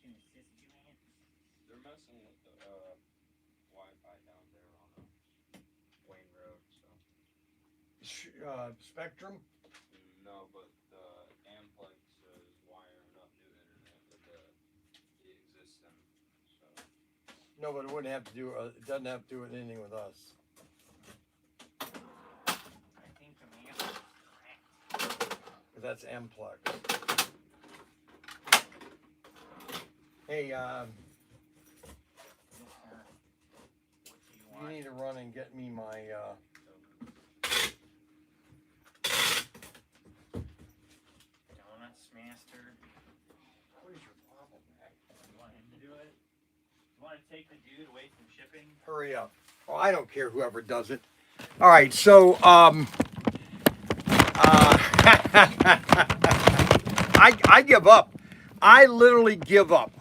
can assist you, man? They're messing with the Wi-Fi down there on Wayne Road, so. Spectrum? No, but Amplex is wiring up new internet with the existing, so. No, but it wouldn't have to do. It doesn't have to do anything with us. I think the master is correct. That's Amplex. Hey, Yes, sir. What do you you want? need to run and get me my. Donuts, master. What is your problem, Mac? You want him to do it? You want to take the dude away from shipping? Hurry up. Oh, I don't care whoever does it. All right, so I give up. I literally give up.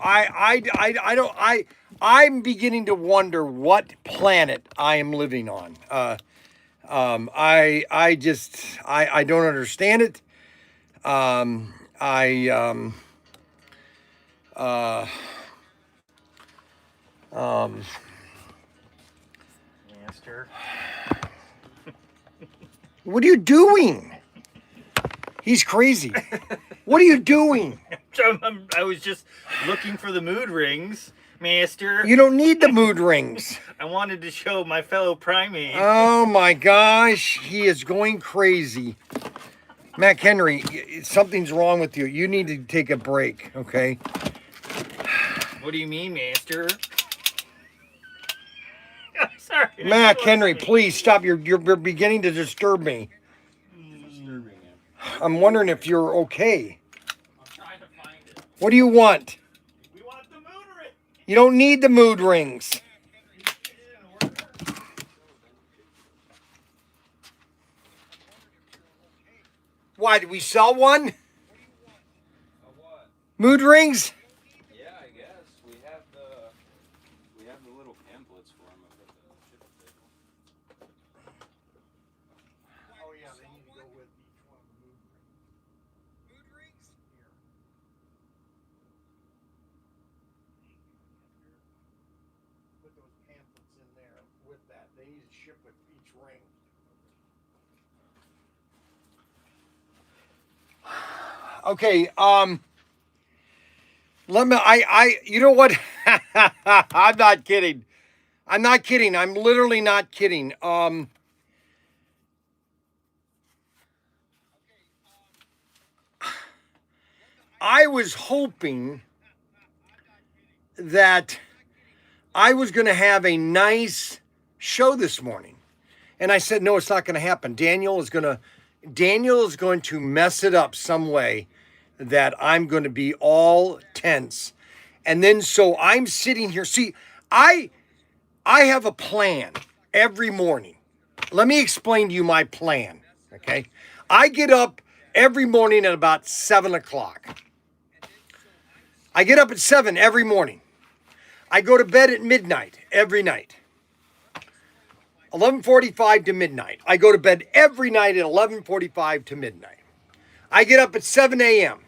I'm beginning to wonder what planet I am living on. I don't understand it. Master. What are you doing? He's crazy. What are you doing? I was just looking for the mood rings, master. You don't need the mood rings. I wanted to show my fellow primate. Oh my gosh, he is going crazy. Mac Henry, something's wrong with you. You need to take a break, okay? What do you mean, master? I'm sorry. Mac Henry, please stop. You're beginning to disturb me. Disturbing him. I'm wondering if you're okay. I'm trying to find it. What do you want? We want the mood ring. You don't need the mood rings. Why, did we sell one? A what? Mood rings? Yeah, I guess. We have the little pamphlets for him up at the shipping table. Oh yeah, they need to go with each one of the mood rings. Mood rings? Here. Put those pamphlets in there with that. They need to ship with each ring. Okay, let me, you know what? I'm not kidding. I'm not kidding. I'm literally not kidding. I was hoping that I was going to have a nice show this morning. And I said, no, it's not going to happen. Daniel is going to mess it up some way that I'm going to be all tense. And then so I'm sitting here. See, I have a plan every morning. Let me explain to you my plan, okay? I get up every morning at about 7 o'clock. I get up at 7 every morning. I go to bed at midnight every night. 11:45 to midnight. I go to bed every night at 11:45 to midnight. I get up at 7 a.m.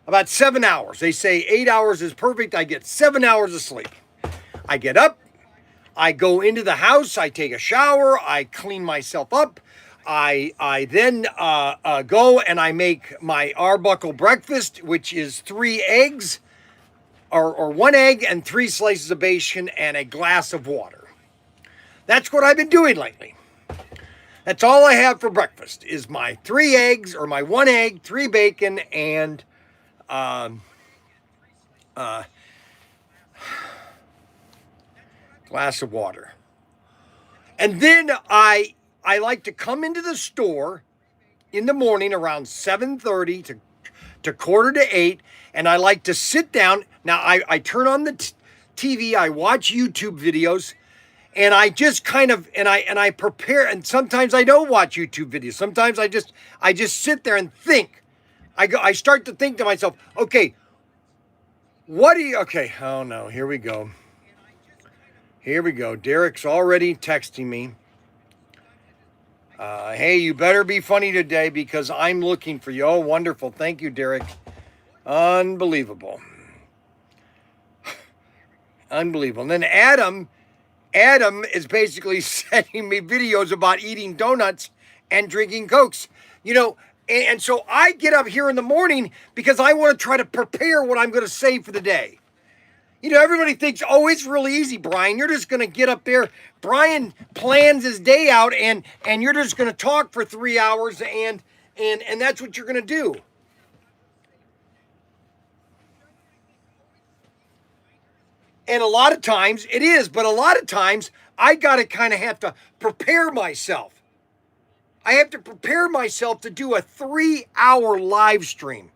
About 7 hours. They say 8 hours is perfect. I get 7 hours of sleep. I get up. I go into the house. I take a shower. I clean myself up. I then go and I make my Arbuckle breakfast, which is 3 eggs, or 1 egg and 3 slices of bacon and a glass of water. That's what I've been doing lately. That's all I have for breakfast is my 3 eggs or my 1 egg, 3 bacon, and glass of water. And then I like to come into the store in the morning around 7:30 to quarter to 8, and I like to sit down. Now I turn on the TV, I watch YouTube videos, and I just kind of and I prepare. And sometimes I don't watch YouTube videos. Sometimes I just sit there and think. I start to think to myself, okay, what do you? Okay, oh no, here we go. Here we go. Derek's already texting me. Hey, you better be funny today because I'm looking for you. Oh, wonderful. Thank you, Derek. Unbelievable. Unbelievable. And then Adam is basically sending me videos about eating donuts and drinking Cokes. You know, and so I get up here in the morning because I want to try to prepare what I'm going to say for the day. You know, everybody thinks, oh, it's really easy, Bryan. You're just going to get up there. Bryan plans his day out, and you're just going to talk for 3 hours, and that's what you're going to do. And a lot of times it is, but a lot of times I got to kind of have to prepare myself. I have to prepare myself to do a 3-hour live stream.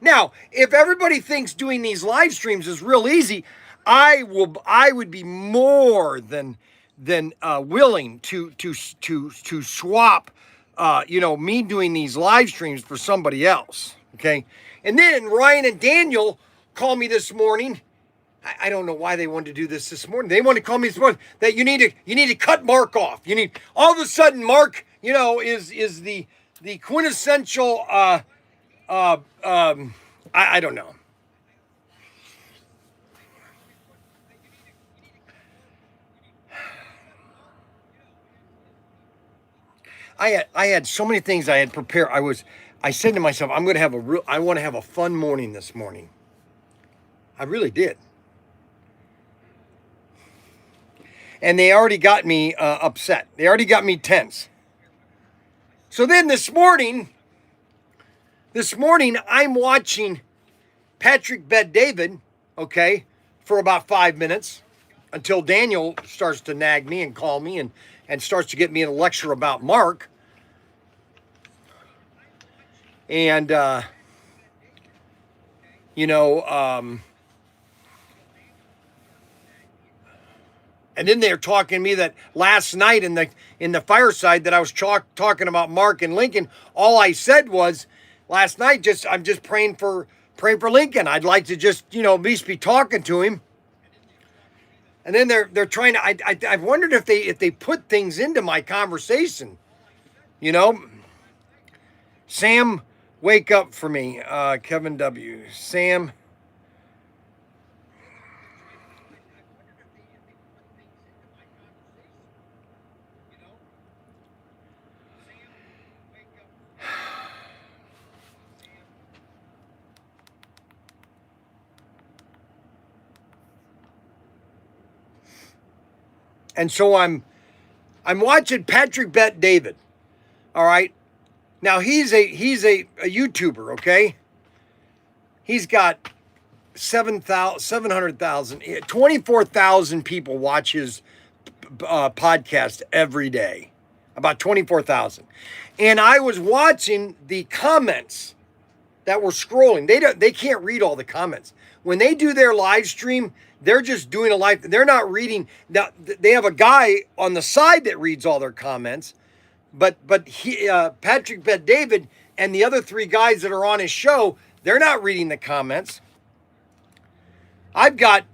Now, if everybody thinks doing these live streams is real easy, I would be more than willing to swap, me doing these live streams for somebody else. Okay, and then Ryan and Daniel called me this morning. I don't know why they wanted to do this morning. They wanted to call me this morning that you need to cut Mark off. You need all of a sudden Mark, is the quintessential. I don't know. I had so many things I had prepared. I said to myself, I want to have a fun morning this morning. I really did. And they already got me upset. They already got me tense. So then this morning I'm watching Patrick Bet-David, okay, for about 5 minutes until Daniel starts to nag me and call me and starts to get me in a lecture about Mark. And, and then they're talking to me that last night in the fireside that I was talking about Mark and Lincoln. All I said was last night, I'm just praying for Lincoln. I'd like to just at least be talking to him. And then they're trying to. I've wondered if they put things into my conversation. Sam, wake up for me. Kevin W. Sam. And so I'm watching Patrick Bet-David. All right. Now he's a YouTuber, okay? He's got 700,000, 24,000 people watch his podcast every day. About 24,000. And I was watching the comments that were scrolling. They can't read all the comments. When they do their live stream, they're just doing a live. They're not reading. Now, they have a guy on the side that reads all their comments, but Patrick Bet-David and the other 3 guys that are on his show, they're not reading the comments. I've got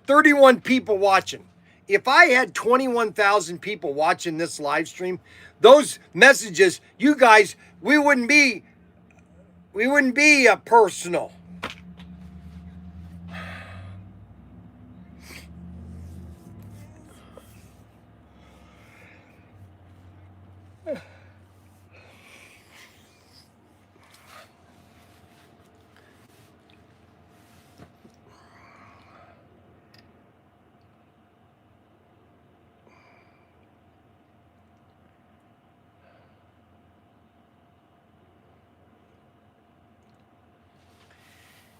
31 people watching. If I had 21,000 people watching this live stream, those messages, you guys, we wouldn't be personal.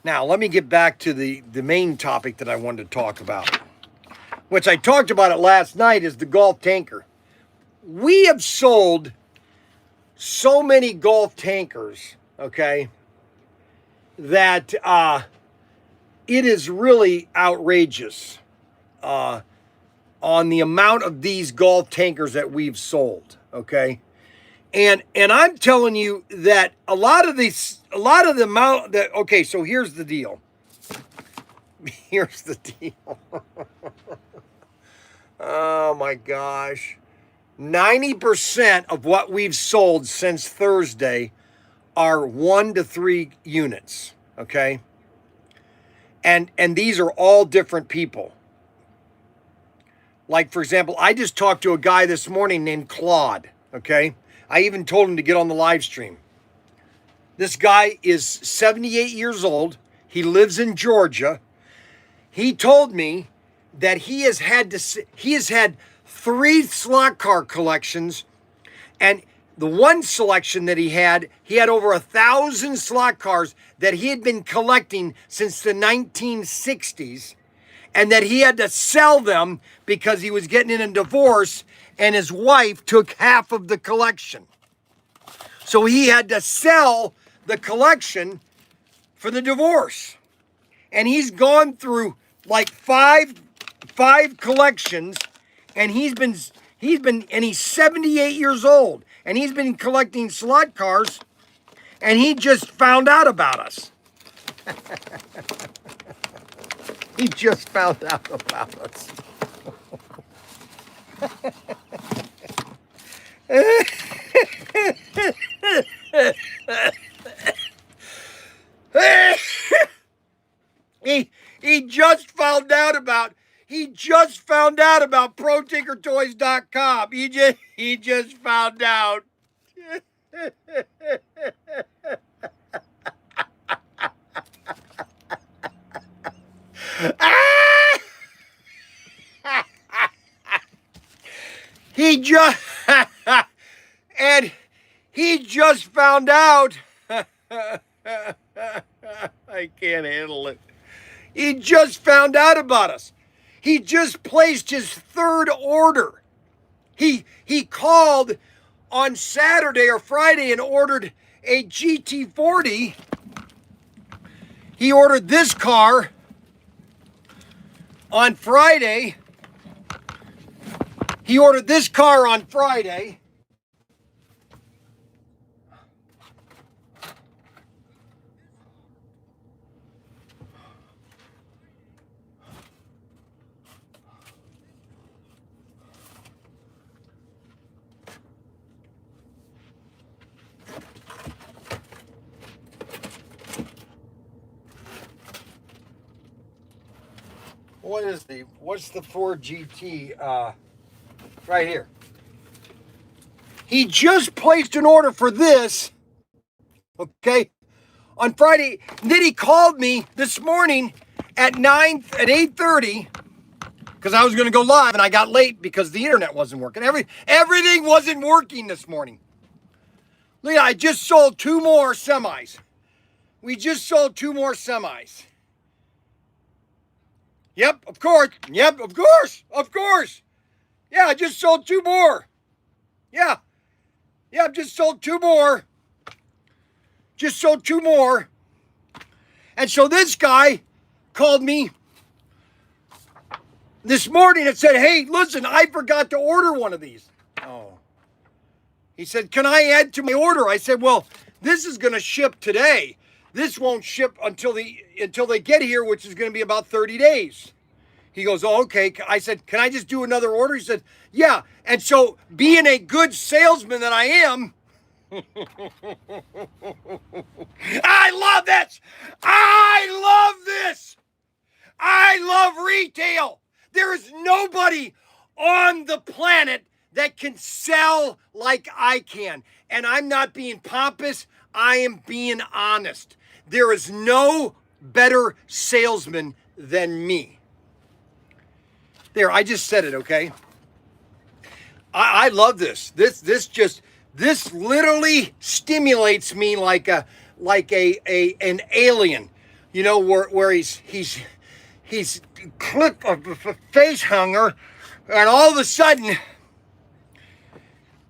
Now, let me get back to the main topic that I wanted to talk about, which I talked about it last night, is the Gulf tanker. We have sold so many Gulf tankers, okay, that it is really outrageous on the amount of these Gulf tankers that we've sold, okay? And I'm telling you that a lot of the amount that, okay, so here's the deal. Here's the deal. Oh my gosh. 90% of what we've sold since Thursday are 1 to 3 units, okay? And these are all different people. Like, for example, I just talked to a guy this morning named Claude, okay? I even told him to get on the live stream. This guy is 78 years old. He lives in Georgia. He told me that he has had 3 slot car collections, and the one selection that he had over 1,000 slot cars that he had been collecting since the 1960s, and that he had to sell them because he was getting in a divorce and his wife took half of the collection. So he had to sell the collection for the divorce. And he's gone through like five collections, and he's 78 years old, and he's been collecting slot cars, and he just found out about us. He just found out about us. He just found out about ProTinkerToys.com. He just found out. He just found out. I can't handle it. He just found out about us. He just placed his 3rd order. He called on Saturday or Friday and ordered a GT40. He ordered this car on Friday. He ordered this car on Friday. What's the Ford GT right here? He just placed an order for this, okay, on Friday. And then he called me this morning at 8:30 because I was going to go live, and I got late because the internet wasn't working. Everything wasn't working this morning. Look, I just sold 2 more semis. We just sold 2 more semis. Yep, of course. Yep, of course. Of course. Yeah, I just sold 2 more. Yeah. Yeah, just sold 2 more. Just sold 2 more. And so this guy called me this morning and said, hey, listen, I forgot to order one of these. Oh. He said, can I add to my order? I said, well, this is going to ship today. This won't ship until they get here, which is going to be about 30 days. He goes, oh, okay. I said, can I just do another order? He said, yeah. And so being a good salesman that I am, I love this. I love this. I love retail. There is nobody on the planet that can sell like I can. And I'm not being pompous. I am being honest. There is no better salesman than me. There, I just said it, okay? I love this. This literally stimulates me like an alien, you know, where he's clip of a face hunger, and all of a sudden,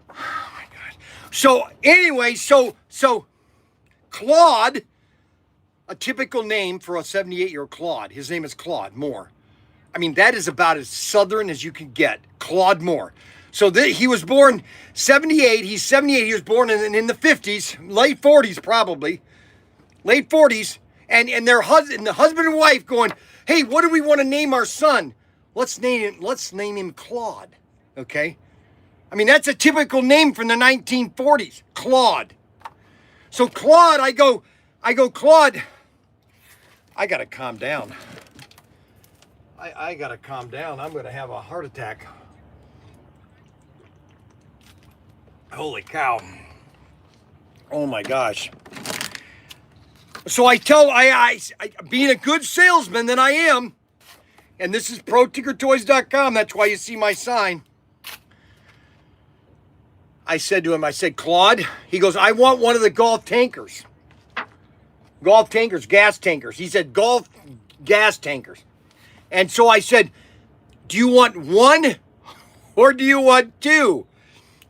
oh my God. So anyway, so Claude, a typical name for a 78-year-old Claude. His name is Claude Moore. I mean, that is about as Southern as you can get. Claude Moore. So he was born 78. He's 78. He was born in the 50s, late 40s probably. Late 40s. And the husband and wife going, hey, what do we want to name our son? Let's name him Claude. Okay? I mean, that's a typical name from the 1940s. Claude. So Claude, I go, Claude, I gotta calm down. I gotta calm down. I'm gonna have a heart attack. Holy cow. Oh my gosh. So I being a good salesman that I am, and this is ProTinkerToys.com, that's why you see my sign. I said to him, I said, Claude, he goes, I want one of the Gulf tankers. Gulf tankers, gas tankers. He said, Gulf gas tankers. And so I said, do you want one or do you want two?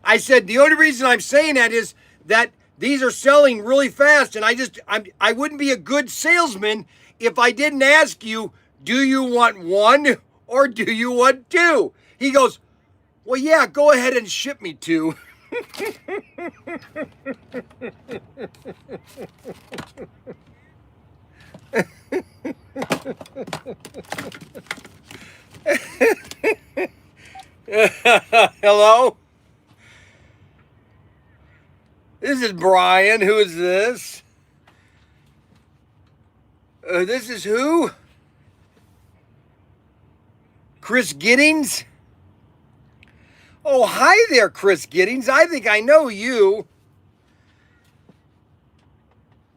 I said, the only reason I'm saying that is that these are selling really fast, and I wouldn't be a good salesman if I didn't ask you, do you want one or do you want two? He goes, well, yeah, go ahead and ship me two. Hello? This is Bryan. Who is this? This is who? Chris Giddings? Oh, hi there, Chris Giddings. I think I know you.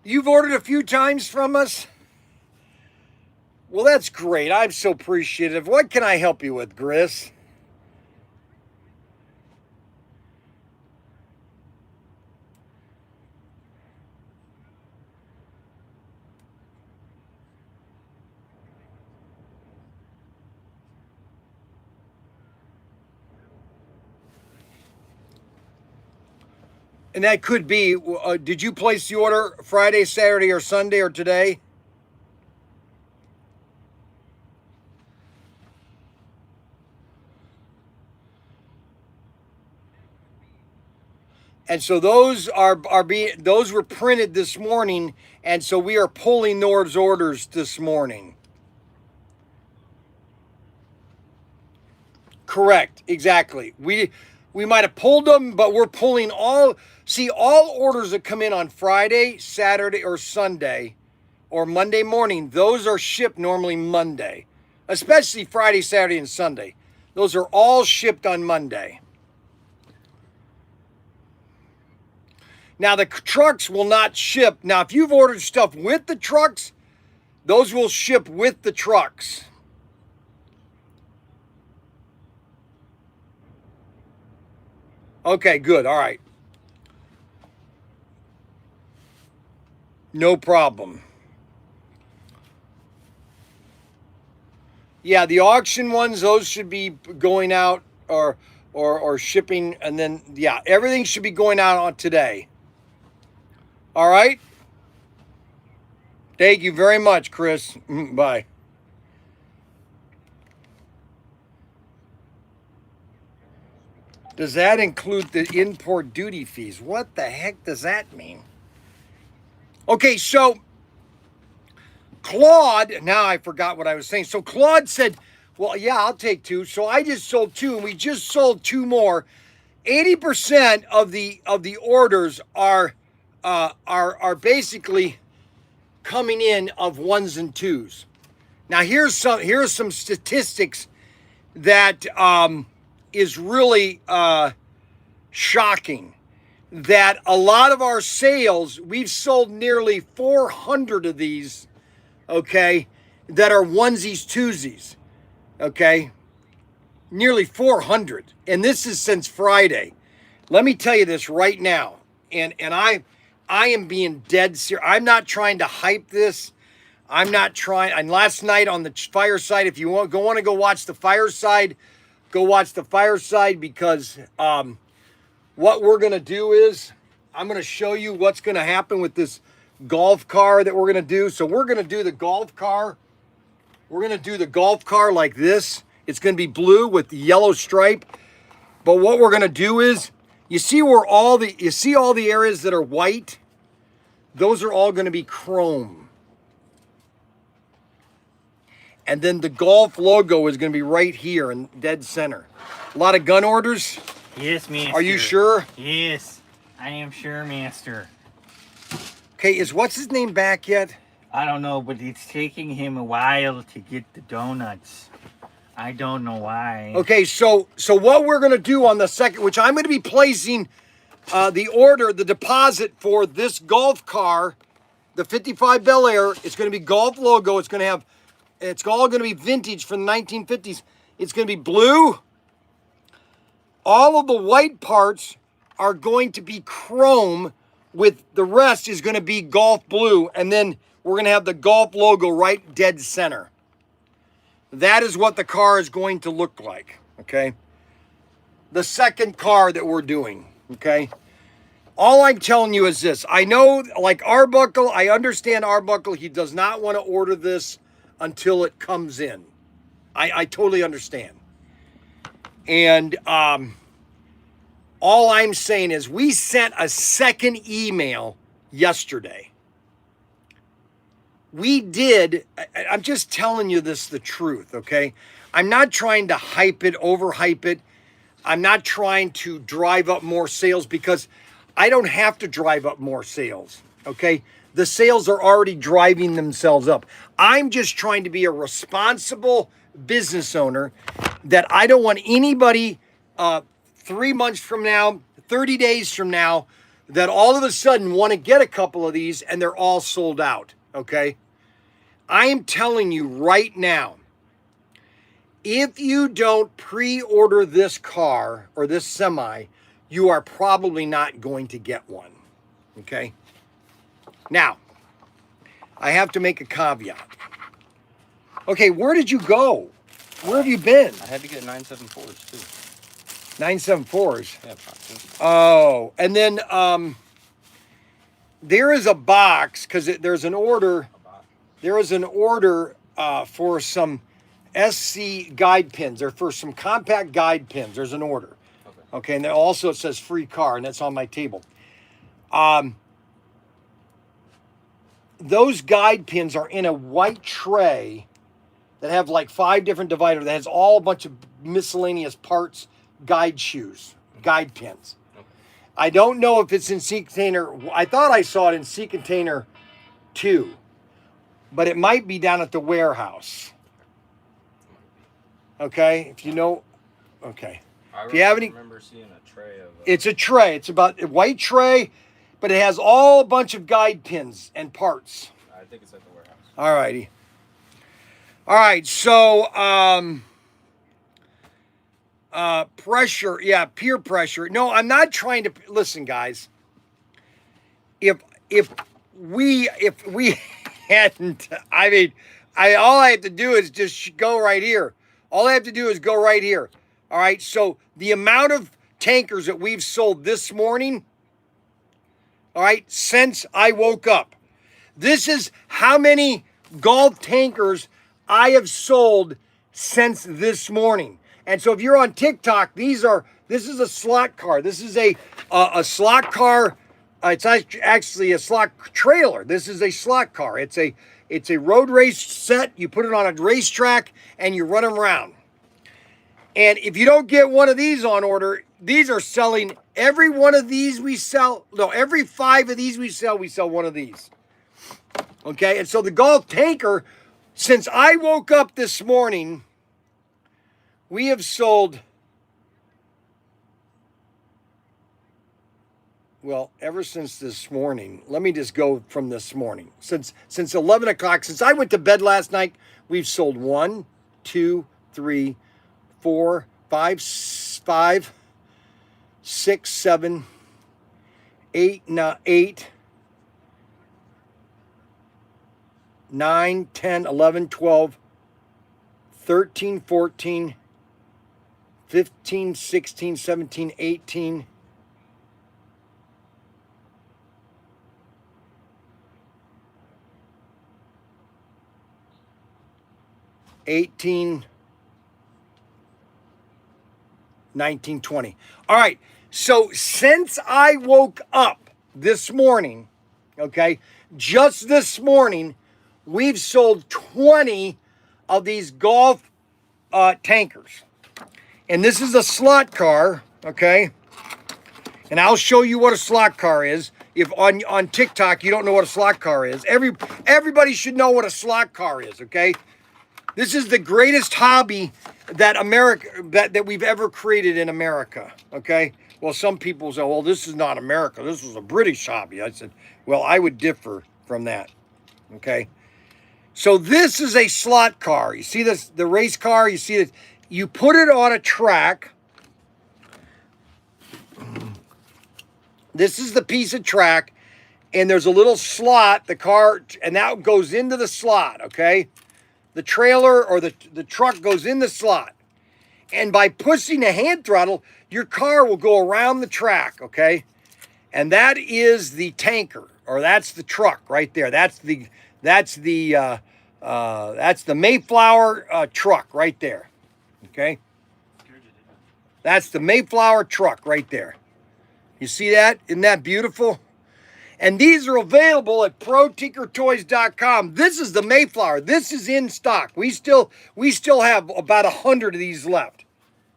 You've ordered a few times from us? Well, that's great. I'm so appreciative. What can I help you with, Chris? And that could be, did you place the order Friday, Saturday, or Sunday, or today? And so those those were printed this morning, and so we are pulling those orders this morning. Correct, exactly. We might have pulled them, but we're pulling all orders that come in on Friday, Saturday, or Sunday, or Monday morning, those are shipped normally Monday, especially Friday, Saturday, and Sunday. Those are all shipped on Monday. Now, the trucks will not ship. Now, if you've ordered stuff with the trucks, those will ship with the trucks. Okay, good. All right. No problem. Yeah, the auction ones, those should be going out or shipping, and then, yeah, everything should be going out on today. All right? Thank you very much, Chris. Bye. Does that include the import duty fees? What the heck does that mean? Okay, so Claude, now I forgot what I was saying. So Claude said, well, yeah, I'll take two. So I just sold two, and we just sold two more. 80% of the orders are basically coming in of ones and twos. Now here's some statistics that is really shocking. That a lot of our sales, we've sold nearly 400 of these, okay, that are onesies, twosies, okay, nearly 400, and this is since Friday. Let me tell you this right now, and I am being dead serious. I'm not trying to hype this. I'm not trying. And last night on the fireside, if you want to go watch the fireside, go watch the fireside, because what we're going to do is I'm going to show you what's going to happen with this golf car that we're going to do. So we're going to do the golf car. We're going to do the golf car like this. It's going to be blue with the yellow stripe. But what we're going to do is, you see all the areas that are white? Those are all going to be chrome. And then the golf logo is going to be right here in dead center. A lot of gun orders? Yes, master. Are you sure? Yes, I am sure, master. Okay, is what's his name back yet? I don't know, but it's taking him a while to get the donuts. I don't know why. Okay, so what we're going to do on the second, which I'm going to be placing the deposit for this Gulf car, the 55 Bel Air. It's going to be Gulf logo. It's all going to be vintage from the 1950s. It's going to be blue. All of the white parts are going to be chrome, with the rest is going to be Gulf blue, and then we're going to have the Gulf logo right dead center. That is what the car is going to look like, okay? The second car that we're doing, okay? All I'm telling you is this. I know, like Arbuckle, I understand Arbuckle. He does not want to order this until it comes in. I totally understand. And all I'm saying is we sent a second email yesterday. We did, I'm just telling you this the truth, okay? I'm not trying to hype it, overhype it. I'm not trying to drive up more sales, because I don't have to drive up more sales, okay? The sales are already driving themselves up. I'm just trying to be a responsible business owner, that I don't want anybody 3 months from now, 30 days from now, that all of a sudden want to get a couple of these and they're all sold out, okay? I am telling you right now, if you don't pre-order this car or this semi, you are probably not going to get one, okay? Now, I have to make a caveat. Okay, where did you go? Where have you been? I had to get 974s too. 974s? Yeah, boxes. Oh, and then there is a box, because there's an order. There is an order for some SC guide pins. They're for some compact guide pins. There's an order. Okay, and then also it says free car, and that's on my table. Those guide pins are in a white tray that have like 5 different dividers that has all a bunch of miscellaneous parts, guide shoes, guide pins. I don't know if it's in sea container. I thought I saw it in sea container 2, but it might be down at the warehouse. Okay, if you know, okay. If you have any, remember seeing a tray of. It's a tray. It's about a white tray, but it has all a bunch of guide pins and parts. I think it's at the warehouse. All righty. All right, so pressure, yeah, peer pressure. No, I'm not trying to listen, guys. If we hadn't, I mean, all I have to do is just go right here. All I have to do is go right here. All right, so the amount of tankers that we've sold this morning, all right, since I woke up. This is how many Gulf tankers I have sold since this morning. And so if you're on TikTok, this is a slot car. This is a slot car. It's actually a slot trailer. This is a slot car. It's a road race set. You put it on a racetrack and you run them around. And if you don't get one of these on order, these are selling. Every one of these we sell. No, every 5 of these we sell one of these. Okay, and so the Gulf tanker, since I woke up this morning, we have sold, well, ever since this morning, let me just go from this morning. Since 11 o'clock, since I went to bed last night, we've sold 1, 2, 3, 4, 5, 6, 7, 8, 9, 10, 11, 12, 13, 14, 15, 16, 17, 18, 18, 19, 20. All right, so since I woke up this morning, okay, just this morning, we've sold 20 of these Gulf tankers. And this is a slot car, okay? And I'll show you what a slot car is. If on TikTok you don't know what a slot car is, everybody should know what a slot car is, okay? This is the greatest hobby that we've ever created in America. Okay. Well, some people say, well, this is not America. This was a British hobby. I said, well, I would differ from that. Okay. So this is a slot car. You see this, the race car? You see that you put it on a track. This is the piece of track, and there's a little slot, the car, and that goes into the slot, okay? The trailer or the truck goes in the slot. And by pushing the hand throttle, your car will go around the track, okay? And that is the tanker, or that's the truck right there. That's the Mayflower truck right there, okay? That's the Mayflower truck right there. You see that? Isn't that beautiful? And these are available at ProTinkerToys.com. This is the Mayflower. This is in stock. We still have about 100 of these left.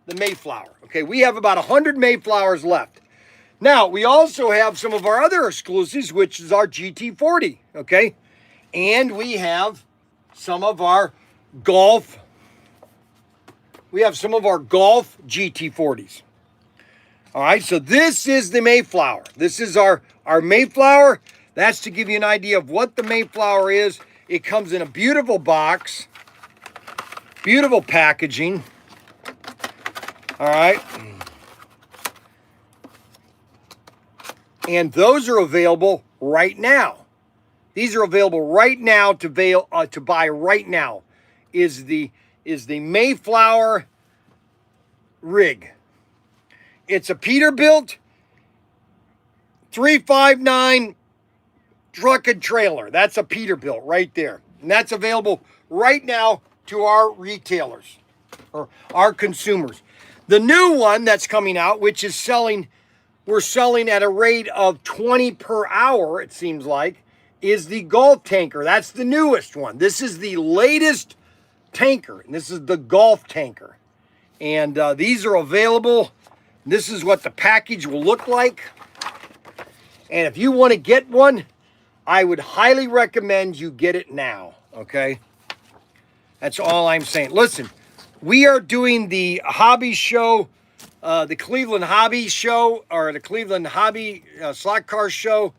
The Mayflower. Okay, we have about 100 Mayflowers left. Now, we also have some of our other exclusives, which is our GT40. Okay, and we have some of our Gulf. We have some of our Gulf GT40s. All right, so this is the Mayflower. This is our Mayflower. That's to give you an idea of what the Mayflower is. It comes in a beautiful box, beautiful packaging. All right. And those are available right now. These are available right now to buy right now. Is the Mayflower rig. It's a Peterbilt 359 truck and trailer. That's a Peterbilt right there. And that's available right now to our retailers or our consumers. The new one that's coming out, which is we're selling at a rate of 20 per hour, it seems like, is the Gulf tanker. That's the newest one. This is the latest tanker. And this is the Gulf tanker. And these are available. This is what the package will look like. And if you want to get one, I would highly recommend you get it now, okay? That's all I'm saying. Listen, we are doing the hobby show, the Cleveland Hobby Show, or the Cleveland Hobby Slot Car Show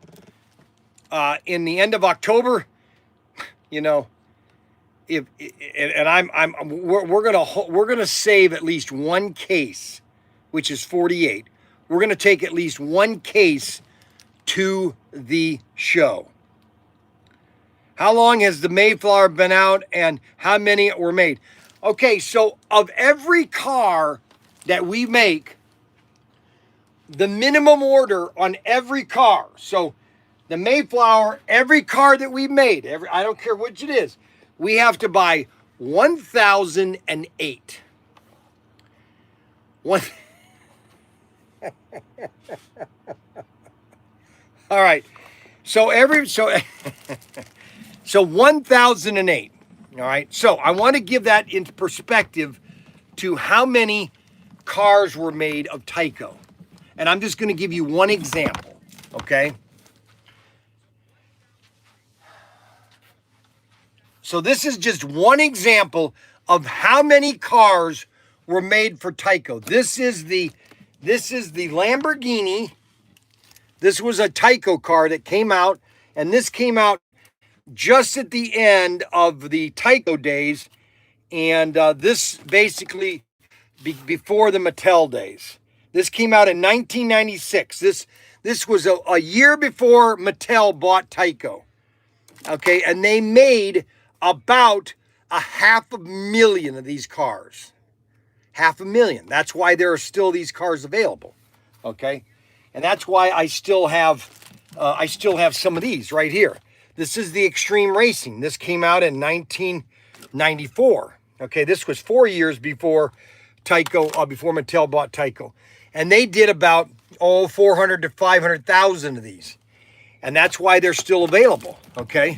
in the end of October. You know, we're gonna save at least one case, which is 48. We're going to take at least one case to the show. How long has the Mayflower been out and how many were made? Okay, so of every car that we make, the minimum order on every car, so the Mayflower, every car that we made, I don't care which it is, we have to buy 1,008. All right. So 1,008. All right. So I want to give that into perspective to how many cars were made of Tyco. And I'm just going to give you one example. Okay. So this is just one example of how many cars were made for Tyco. This is the Lamborghini. This was a Tyco car that came out, and this came out just at the end of the Tyco days, and this basically before the Mattel days. This came out in 1996. This was a year before Mattel bought Tyco. Okay, and they made about 500,000 of these cars. 500,000. That's why there are still these cars available. Okay, and that's why I still have some of these right here. This is the Extreme Racing. This came out in 1994. Okay, this was 4 years before Tyco, before Mattel bought Tyco, and they did about 400 to 500,000 of these, and that's why they're still available. Okay,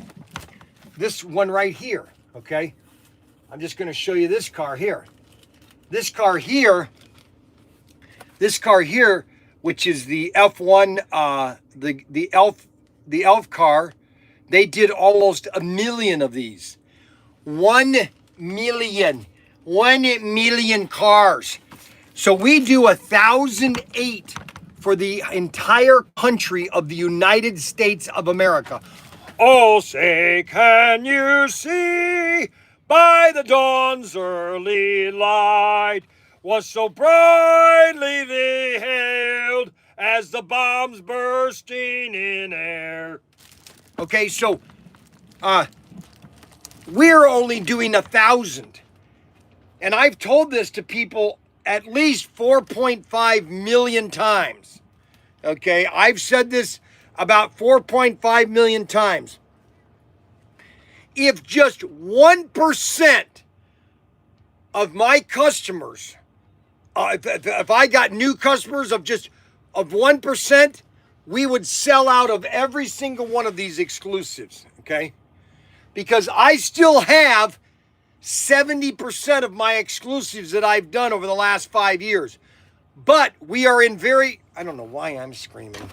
this one right here. Okay, I'm just going to show you this car here. This car here, which is the F1, the Elf car, they did almost 1 million of these. 1 million. 1 million cars. So we do 1,008 for the entire country of the United States of America. Oh, say, can you see by the dawn's early light was so brightly they hailed as the bombs bursting in air. Okay, so we're only doing 1,000. And I've told this to people at least 4.5 million times. Okay, I've said this about 4.5 million times. If just 1% of my customers, if I got new customers of 1%, we would sell out of every single one of these exclusives, okay? Because I still have 70% of my exclusives that I've done over the last 5 years. But we are in I don't know why I'm screaming,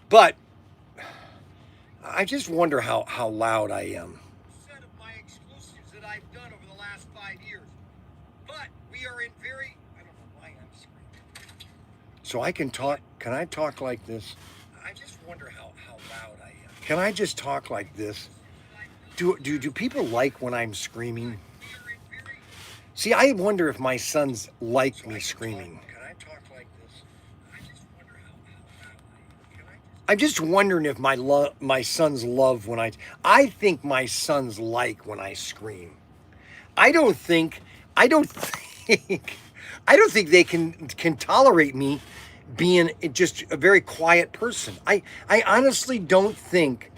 but I just wonder how loud I am. Of my exclusives that I've done over the last 5 years. But we are in I don't know why I'm screaming. So I can talk, can I talk like this? I just wonder how loud I am. Can I just talk like this? Do people like when I'm screaming? See, I wonder if my sons like me screaming. Can I talk like this? I just wonder how loud I am. I'm just wondering if my sons love when I think my sons like when I scream. I don't think they can tolerate me being just a very quiet person. I honestly don't think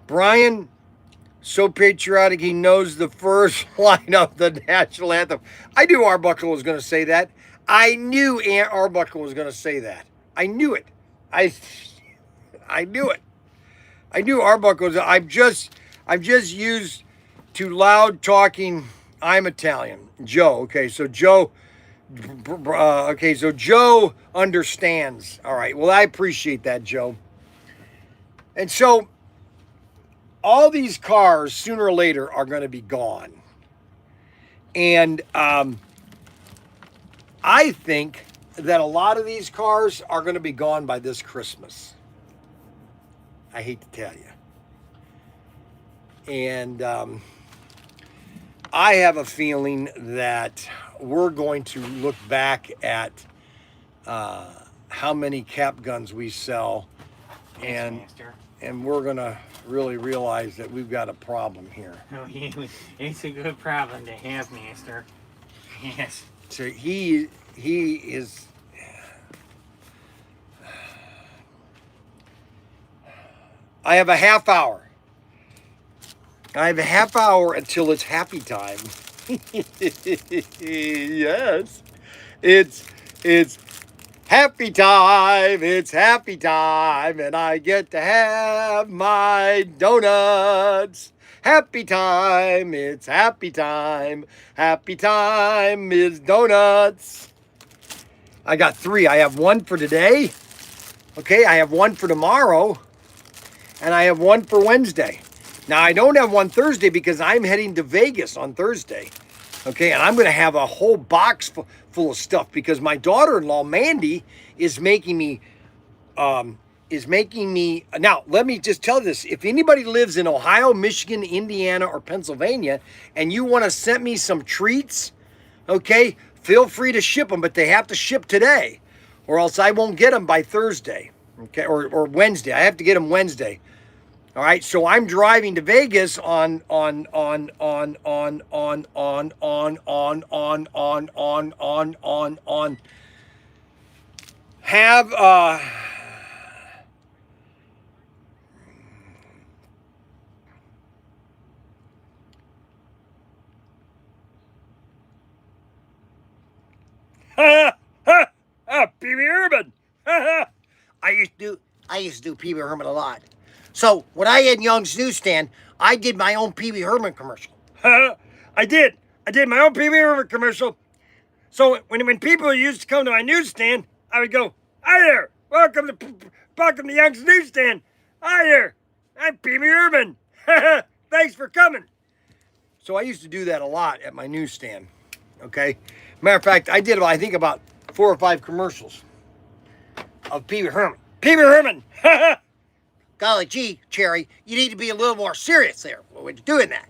Bryan, so patriotic, he knows the first line of the national anthem. I knew Arbuckle was going to say that. I knew Arbuckle was going to say that. I knew it. I knew it. I knew Arbuckle was. I'm just used to loud talking. I'm Italian. Joe. Okay, so Joe. Okay, so Joe understands. All right. Well, I appreciate that, Joe. And so all these cars, sooner or later, are going to be gone. And I think that a lot of these cars are going to be gone by this Christmas. I hate to tell you. And I have a feeling that we're going to look back at how many cap guns we sell, and we're going to really realize that we've got a problem here. Oh, it's a good problem to have, Master. Yes. So he is. I have a half hour. I have a half hour until it's happy time. Yes, it's happy time. It's happy time, and I get to have my donuts. Happy time. It's happy time. Happy time is donuts. I got 3. I have 1 for today. Okay, I have 1 for tomorrow. And I have 1 for Wednesday. Now, I don't have 1 Thursday because I'm heading to Vegas on Thursday. Okay, and I'm going to have a whole box full of stuff because my daughter-in-law, Mandy, is making me... Now, let me just tell you this. If anybody lives in Ohio, Michigan, Indiana, or Pennsylvania, and you want to send me some treats, okay, feel free to ship them, but they have to ship today, or else I won't get them by Thursday, okay, or Wednesday. I have to get them Wednesday. All right, so I'm driving to Vegas on have Pee-wee Herman. I used to do Pee-wee Herman a lot. So when I had Young's Newsstand, I did my own Pee-wee Herman commercial. I did my own Pee-wee Herman commercial. So when people used to come to my newsstand, I would go, "Hi there, welcome to Young's Newsstand. Hi there, I'm Pee-wee Herman. Thanks for coming." So I used to do that a lot at my newsstand. Okay. Matter of fact, I did, I think, about 4 or 5 commercials of Pee Wee Herman. Pee Wee Herman! Golly gee, Cherry, you need to be a little more serious there when you're doing that.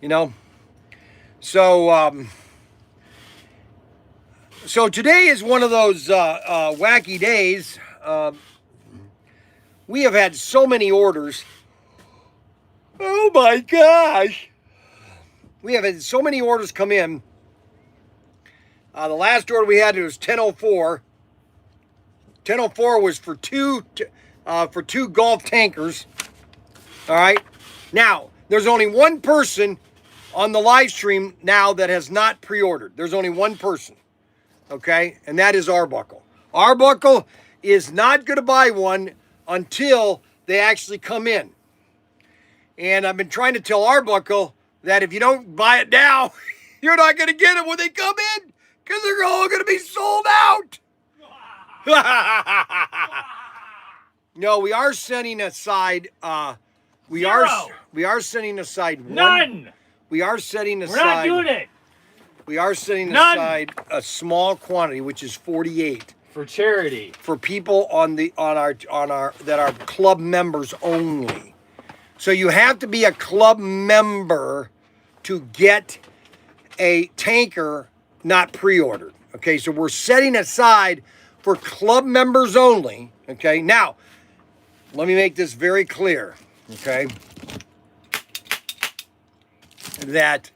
You know? So, so today is one of those wacky days. We have had so many orders. Oh my gosh. We have had so many orders come in. The last order we had was 1004. 1004 was for two Gulf tankers. All right. Now, there's only one person on the live stream now that has not pre-ordered. There's only one person. Okay. And that is Arbuckle. Arbuckle is not going to buy one until they actually come in. And I've been trying to tell Arbuckle that if you don't buy it now, you're not going to get it when they come in because they're all going to be sold out. No, we are setting aside. We are setting aside None. We are setting aside. We're not doing it We are setting aside a small quantity, which is 48, for charity. for people on our that are club members only. So you have to be a club member to get a tanker not pre-ordered. Okay, so we're setting aside for club members only. Okay, now let me make this very clear. Okay, that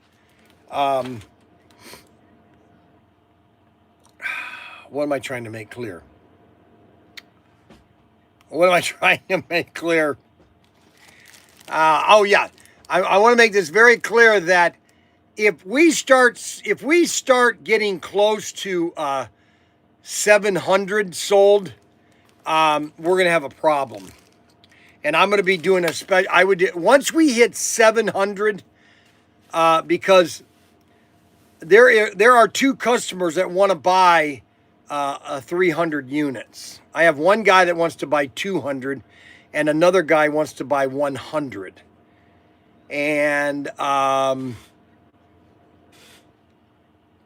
what am I trying to make clear? What am I trying to make clear? Oh yeah, I want to make this very clear that if we start getting close to 700 sold, we're gonna have a problem, and I'm gonna be doing a special. Once we hit 700, because there are 2 customers that want to buy 300 units. I have one guy that wants to buy 200. And another guy wants to buy 100. And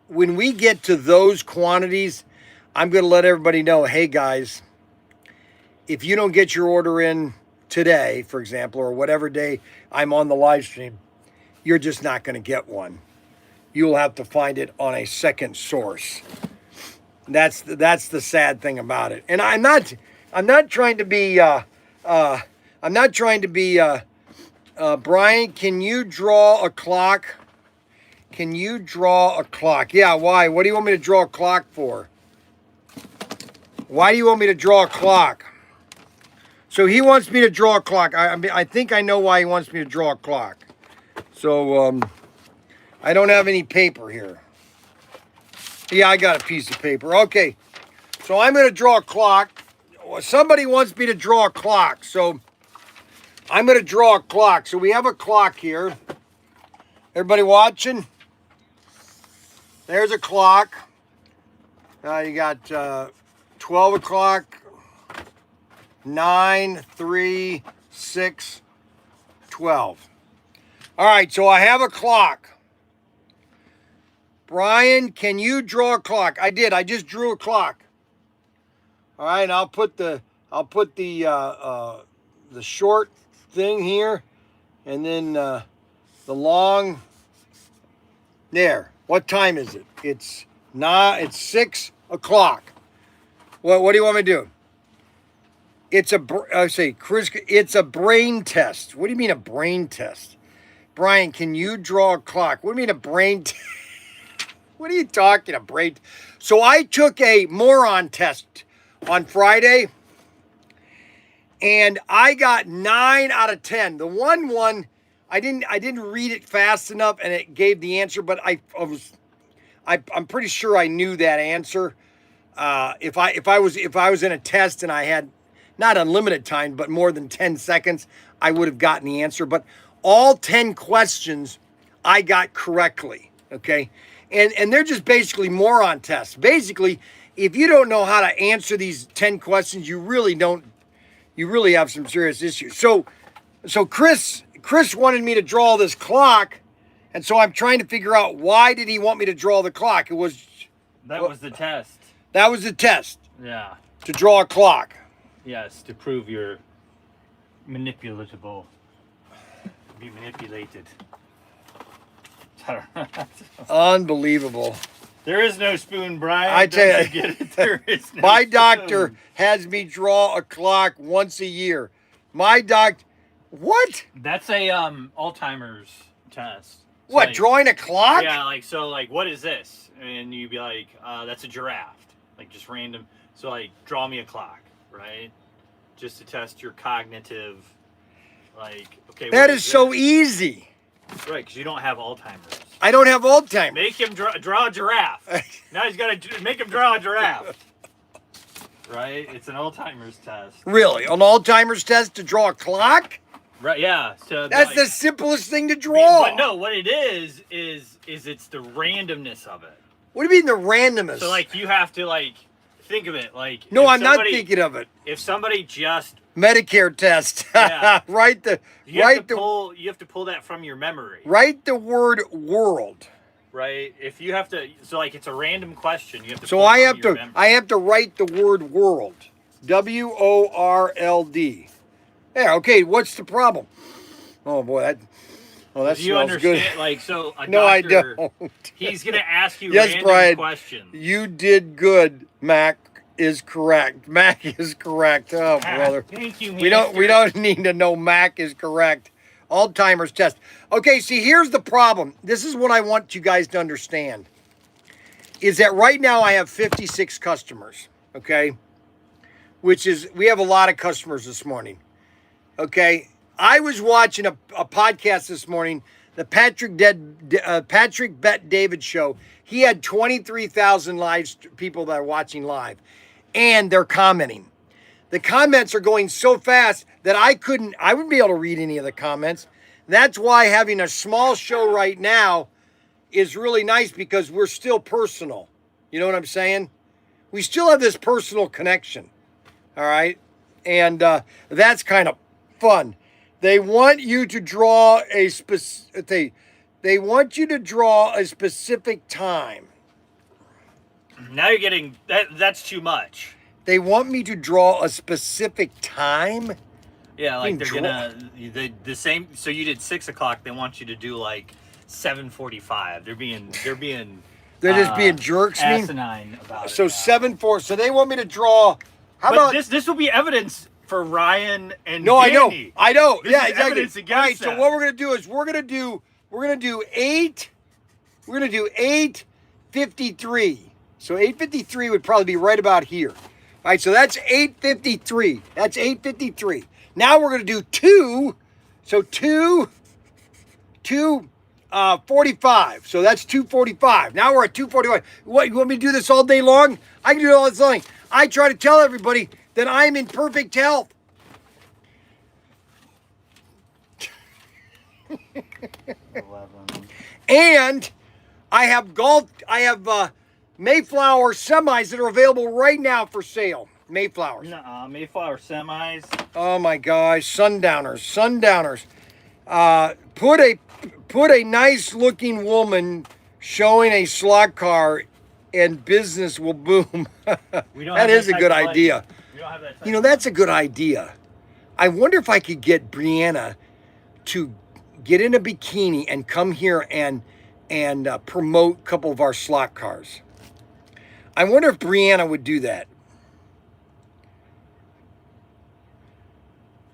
when we get to those quantities, I'm going to let everybody know, hey guys, if you don't get your order in today, for example, or whatever day I'm on the live stream, you're just not going to get one. You'll have to find it on a second source. That's the sad thing about it. And I'm not trying to be Bryan, can you draw a clock? Can you draw a clock? Yeah, why? What do you want me to draw a clock for? Why do you want me to draw a clock? So he wants me to draw a clock. I think I know why he wants me to draw a clock. So, I don't have any paper here. Yeah, I got a piece of paper. Okay, so I'm going to draw a clock. Somebody wants me to draw a clock, so I'm going to draw a clock. So we have a clock here. Everybody watching? There's a clock. You got 12 o'clock, 9, 3, 6, 12. All right, so I have a clock. Bryan, can you draw a clock? I did. I just drew a clock. All right, and I'll put the short thing here, and then the long. There. What time is it? It's 6 o'clock. What do you want me to do? It's it's a brain test. What do you mean a brain test? Bryan, can you draw a clock? What do you mean a brain test? What are you talking about, brain? So I took a moron test on Friday, and I got 9 out of 10. The one I didn't read it fast enough, and it gave the answer, but I'm pretty sure I knew that answer. If I was in a test and I had not unlimited time, but more than 10 seconds, I would have gotten the answer. But all 10 questions I got correctly. Okay, and they're just basically moron tests. Basically, if you don't know how to answer these 10 questions, you really have some serious issues. So Chris wanted me to draw this clock, And so I'm trying to figure out, why did he want me to draw the clock? That was the test. That was the test, Yeah. to draw a clock. Yes, to prove you're manipulatable. Be manipulated. Unbelievable. There is no spoon, Brian. I tell Don't you, get it? There is no my spoon. doctor has me draw a clock once a year. My doctor, what? That's a Alzheimer's test. It's What, like- drawing a clock? Yeah, like, so, like, what is this? And you'd be like, that's a giraffe. Like, just random. So, like, draw me a clock, right? Just to test your cognitive, like, okay. That what is so easy. Right, because you don't have Alzheimer's. I don't have Alzheimer's. Make him draw a giraffe. Now he's got to make him draw a giraffe. Right? It's an Alzheimer's test. Really? An Alzheimer's test to draw a clock? Right, yeah. So That's like, the simplest thing to draw. But no, what it is it's the randomness of it. What do you mean the randomness? So like you have to like think of it like no, if I'm not somebody- thinking of it. If somebody just Medicare test. Yeah. Write the you write have to the pull that from your memory. write the word world. Right? If you have to so like it's a random question, you have to So pull I from have your to memory. write the word world. WORLD. Yeah, okay, what's the problem? Oh boy, that Do you smells understand good. like so a No, I doctor, don't. He's gonna ask you Yes, random Bryan. questions. You did good. Mac is correct. Mac is correct. Oh, brother. Thank you, We don't Master. need to know Mac is correct. Alzheimer's test. Okay, see, here's the problem. This is what I want you guys to understand. Is that right now I have 56 customers, okay? Which is, we have a lot of customers this morning, okay? I was watching a podcast this morning, the Patrick Bet David show. He had 23,000 people that are watching live, and they're commenting. The comments are going so fast that I wouldn't be able to read any of the comments. That's why having a small show right now is really nice, because we're still personal. You know what I'm saying? We still have this personal connection. All right? And that's kind of fun. They want you to draw a they want you to draw a specific time. Now you're getting that's too much. They want me to draw a specific time? Yeah, like they're Draw- gonna the same. So you did 6 o'clock. They want you to do like 7:45. They're being They're just being jerks, mean? asinine about it. So now. 7-4. So they want me to draw. How But about this will be evidence for Ryan and No, Danny. I know. This Yeah, is exactly. evidence against All right, so that. what we're gonna do is we're gonna do 8:53. So 8:53 would probably be right about here. All right, so that's 8:53. That's 8:53. Now we're gonna do 2. So 2:45. So that's 2:45. Now we're at 2:45. What, you want me to do this all day long? I can do it all day long. I try to tell everybody that I'm in perfect health. 11. And I have Mayflower semis that are available right now for sale. Mayflowers. Nuh-uh, Mayflower semis. Oh my gosh, sundowners. Put a nice looking woman showing a slot car and business will boom. We don't That have is a type good of lighting. idea. We don't have that type You know, of that's a good idea. I wonder if I could get Brianna to get in a bikini and come here and promote a couple of our slot cars. I wonder if Brianna would do that.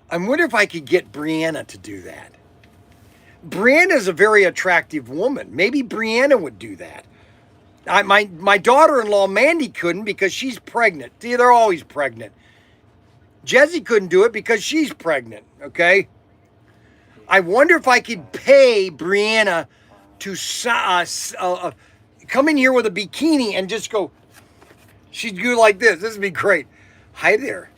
I wonder if I could get Brianna to do that. Brianna's a very attractive woman. Maybe Brianna would do that. My daughter-in-law, Mandy, couldn't because she's pregnant. See, they're always pregnant. Jesse couldn't do it because she's pregnant, okay? I wonder if I could pay Brianna to come in here with a bikini and just go, she'd go like this. This would be great. Hi there.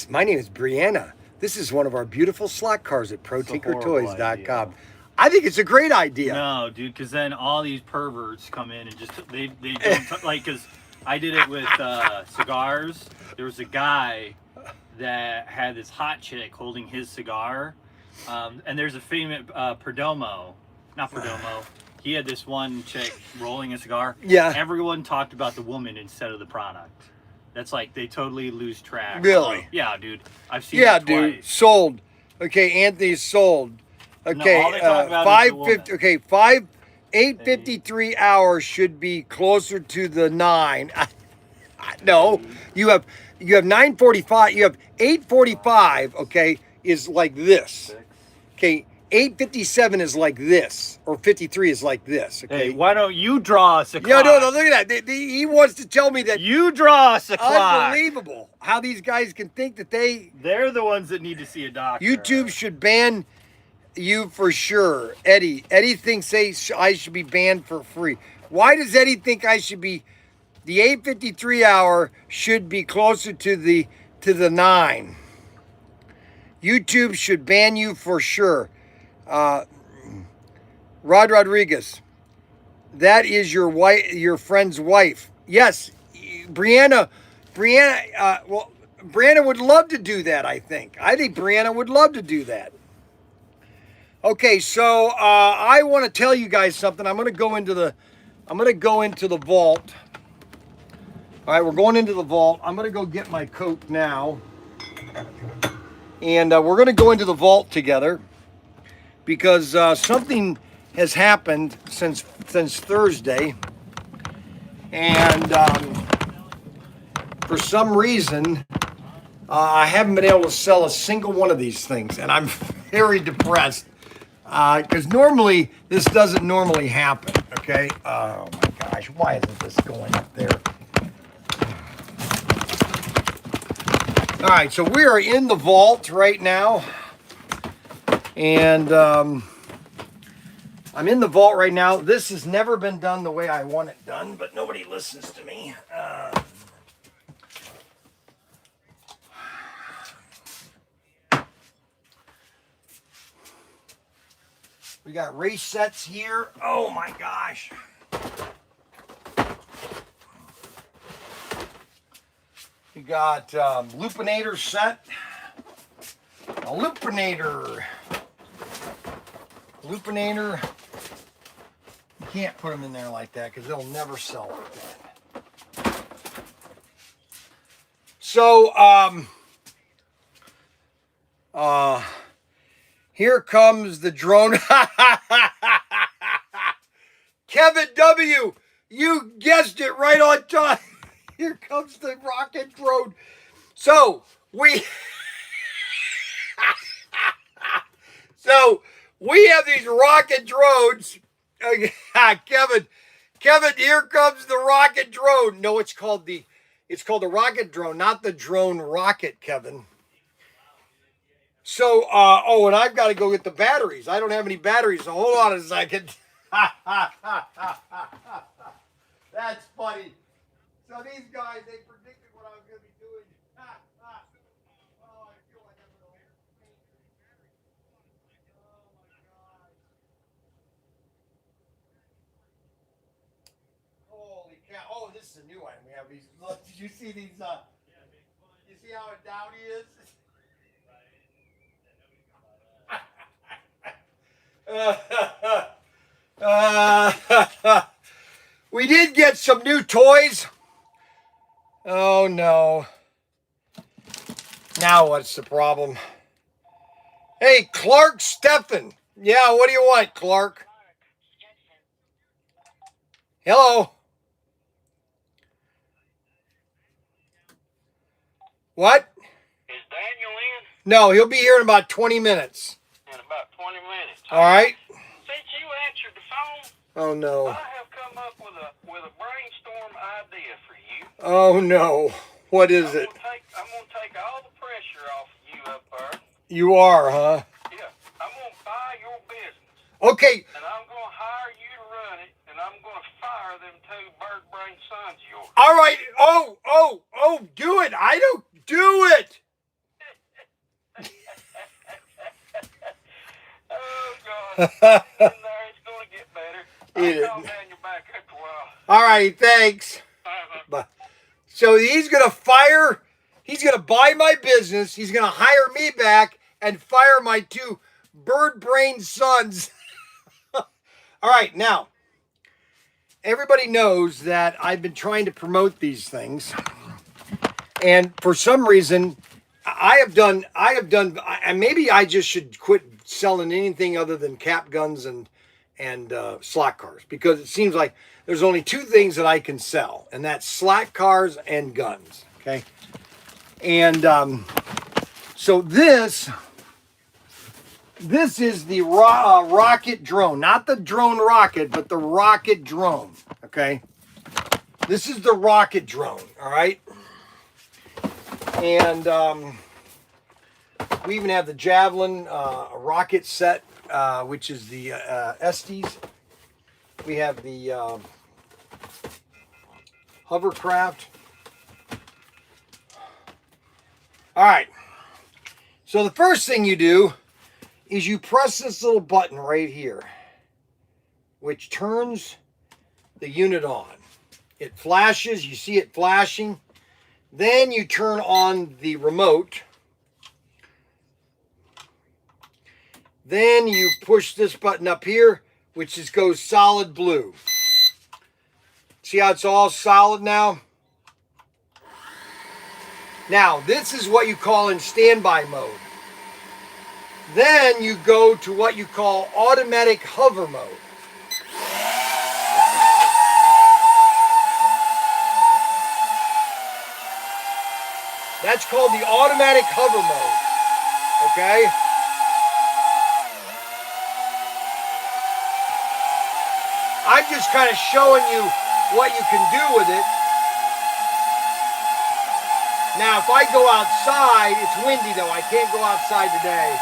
My name is Brianna. This is one of our beautiful slot cars at ProTinkerToys.com. I think it's a great idea. No, dude, because then all these perverts come in and just they don't like, because I did it with cigars. There was a guy that had this hot chick holding his cigar, and there's a famous Perdomo not Perdomo. He had this one chick rolling a cigar. Yeah. Everyone talked about the woman instead of the product. That's like they totally lose track. Really? Yeah, dude. I've seen Yeah, it twice. dude. Sold. Okay, Anthony's sold. Okay, all they talk about is the 550. woman. Okay, 8:53 hours should be closer to the 9. No, you have 9:45. You have 8:45. Okay, is like this. Okay, 8:57 is like this, or 53 is like this. Okay. Hey, why don't you draw us a Yeah, clock? no, look at that. He wants to tell me that. You draw us a clock. Unbelievable how these guys can think that They're the ones that need to see a doctor. YouTube should ban you for sure. Eddie thinks I should be banned for free. Why does Eddie think I should be? The 8:53 hour should be closer to the 9. YouTube should ban you for sure. Rod Rodriguez, that is your friend's wife. Yes, Brianna. Well, Brianna would love to do that. I think Brianna would love to do that. Okay, so I want to tell you guys something. I'm going to go into the vault. All right, we're going into the vault. I'm going to go get my coat now. And we're going to go into the vault together because something has happened since Thursday. And for some reason, I haven't been able to sell a single one of these things. And I'm very depressed because normally this doesn't normally happen. Okay. Oh my gosh, why isn't this going up there? All right, so we are in the vault right now, and I'm in the vault right now. This has never been done the way I want it done, but nobody listens to me. We got race sets here. Oh my gosh. We got Lupinator set. A Lupinator. You can't put them in there like that because they'll never sell like that. So, here comes the drone. Kevin W., you guessed it right on time. Here comes the rocket drone. So we have these rocket drones. Kevin, here comes the rocket drone. No, it's called the rocket drone, not the drone rocket, Kevin. So, and I've got to go get the batteries. I don't have any batteries, so hold on a second. That's funny. So these guys, they predicted what I was going to be doing. Oh, I feel like I'm going to oh my God. Holy cow. Oh, this is a new one. We have these. Look, did you see these? You see how down he is? We did get some new toys. Oh no. Now what's the problem? Hey, Clark Steffen. Yeah, what do you want, Clark? Hello. What? Is Daniel in? No, he'll be here in about 20 minutes. In about 20 minutes. All right. Since you answered the phone, Oh no. I have come up with a brainstorm idea for you. Oh no. What is it? I'm gonna take all the pressure off of you up there. You are, huh? Yeah. I'm gonna buy your business. Okay. And I'm gonna hire you to run it, and I'm gonna fire them two bird brain sons of yours. All right. Oh, do it. I don't do it. Oh God. In there, it's gonna get better. I'll call Daniel back after a while. All right, thanks. Bye. So he's going to buy my business. He's going to hire me back and fire my two bird brain sons. All right, now everybody knows that I've been trying to promote these things, and for some reason, and maybe I just should quit selling anything other than cap guns and slot cars, because it seems like there's only two things that I can sell, and that's slot cars and guns. Okay, and so this is the rocket drone, not the drone rocket, but the rocket drone. Okay, this is the rocket drone. All right, and we even have the Javelin rocket set, which is the Estes. We have the hovercraft. All right. So the first thing you do is you press this little button right here, which turns the unit on. It flashes. You see it flashing. Then you turn on the remote. Then you push this button up here, which just goes solid blue. See how it's all solid now? Now, this is what you call in standby mode. Then you go to what you call automatic hover mode. That's called the automatic hover mode. Okay? I'm just kind of showing you what you can do with it. Now, if I go outside, it's windy though. I can't go outside today.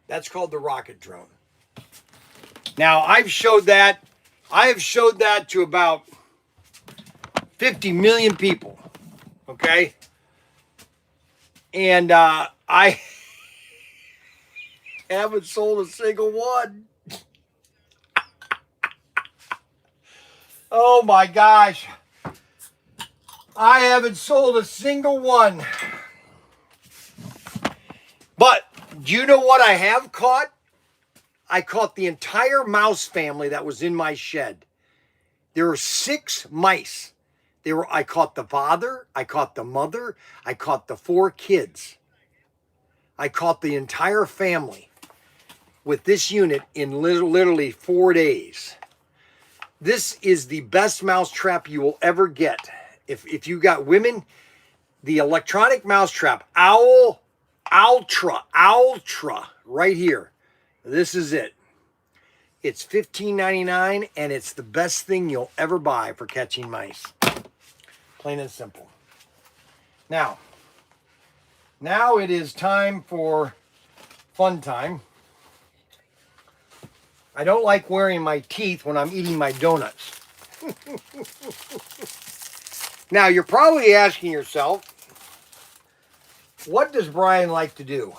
That's called the rocket drone. Now, I have showed that to about 50 million people. Okay? And I haven't sold a single one. Oh my gosh. I haven't sold a single one. But do you know what I have caught? I caught the entire mouse family that was in my shed. There were 6 mice. I caught the father, I caught the mother, I caught the 4 kids. I caught the entire family with this unit in literally 4 days. This is the best mouse trap you will ever get. If you got women, the electronic mouse trap, Ultra, right here. This is it. It's $15.99, and it's the best thing you'll ever buy for catching mice. Plain and simple. Now it is time for fun time. I don't like wearing my teeth when I'm eating my donuts. Now, you're probably asking yourself, what does Bryan like to do?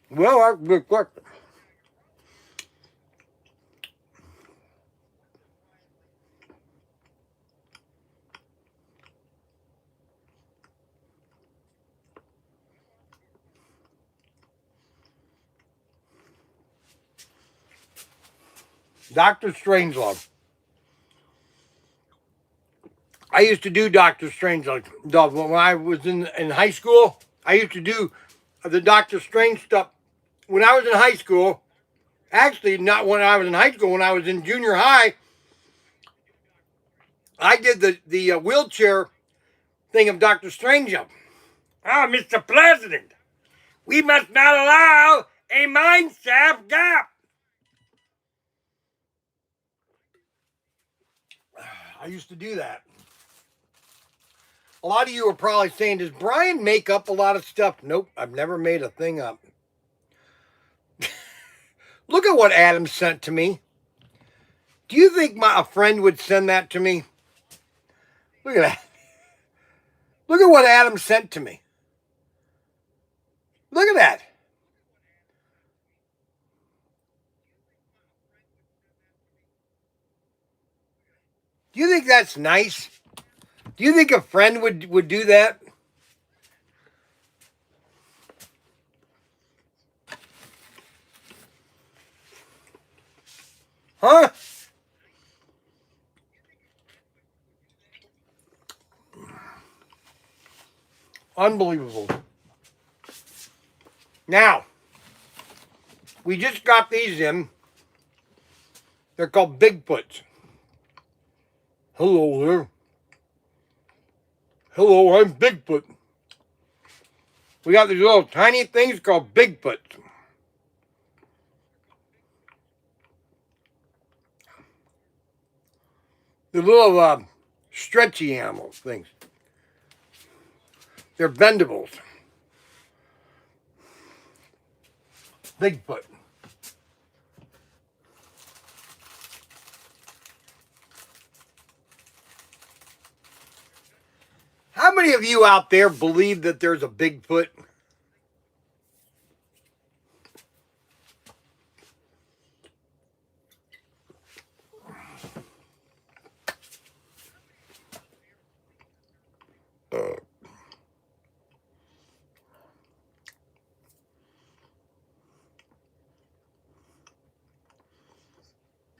Well, that's a good question. Dr. Strangelove. I used to do Dr. Strangelove. When I was in high school, I used to do the Dr. Strange stuff. When I was in high school, actually not when I was in high school, when I was in junior high, I did the wheelchair thing of Dr. Strangelove. Ah, Mr. President, we must not allow a mine shaft gap. I used to do that. A lot of you are probably saying, does Bryan make up a lot of stuff? Nope, I've never made a thing up. Look at what Adam sent to me. Do you think a friend would send that to me? Look at that. Look at what Adam sent to me. Look at that. Do you think that's nice? Do you think a friend would do that? Huh? Unbelievable. Now, we just got these in. They're called Bigfoots. Hello there. Hello, I'm Bigfoot. We got these little tiny things called Bigfoots. The little stretchy animal things. They're bendables. Bigfoot. How many of you out there believe that there's a Bigfoot?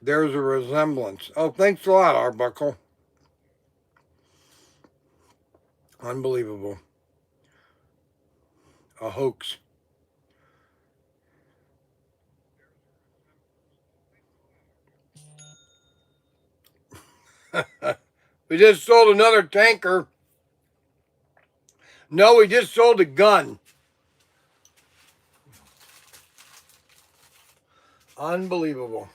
There's a resemblance. Oh, thanks a lot, Arbuckle. Unbelievable. A hoax. We just sold another tanker. No, we just sold a gun. Unbelievable.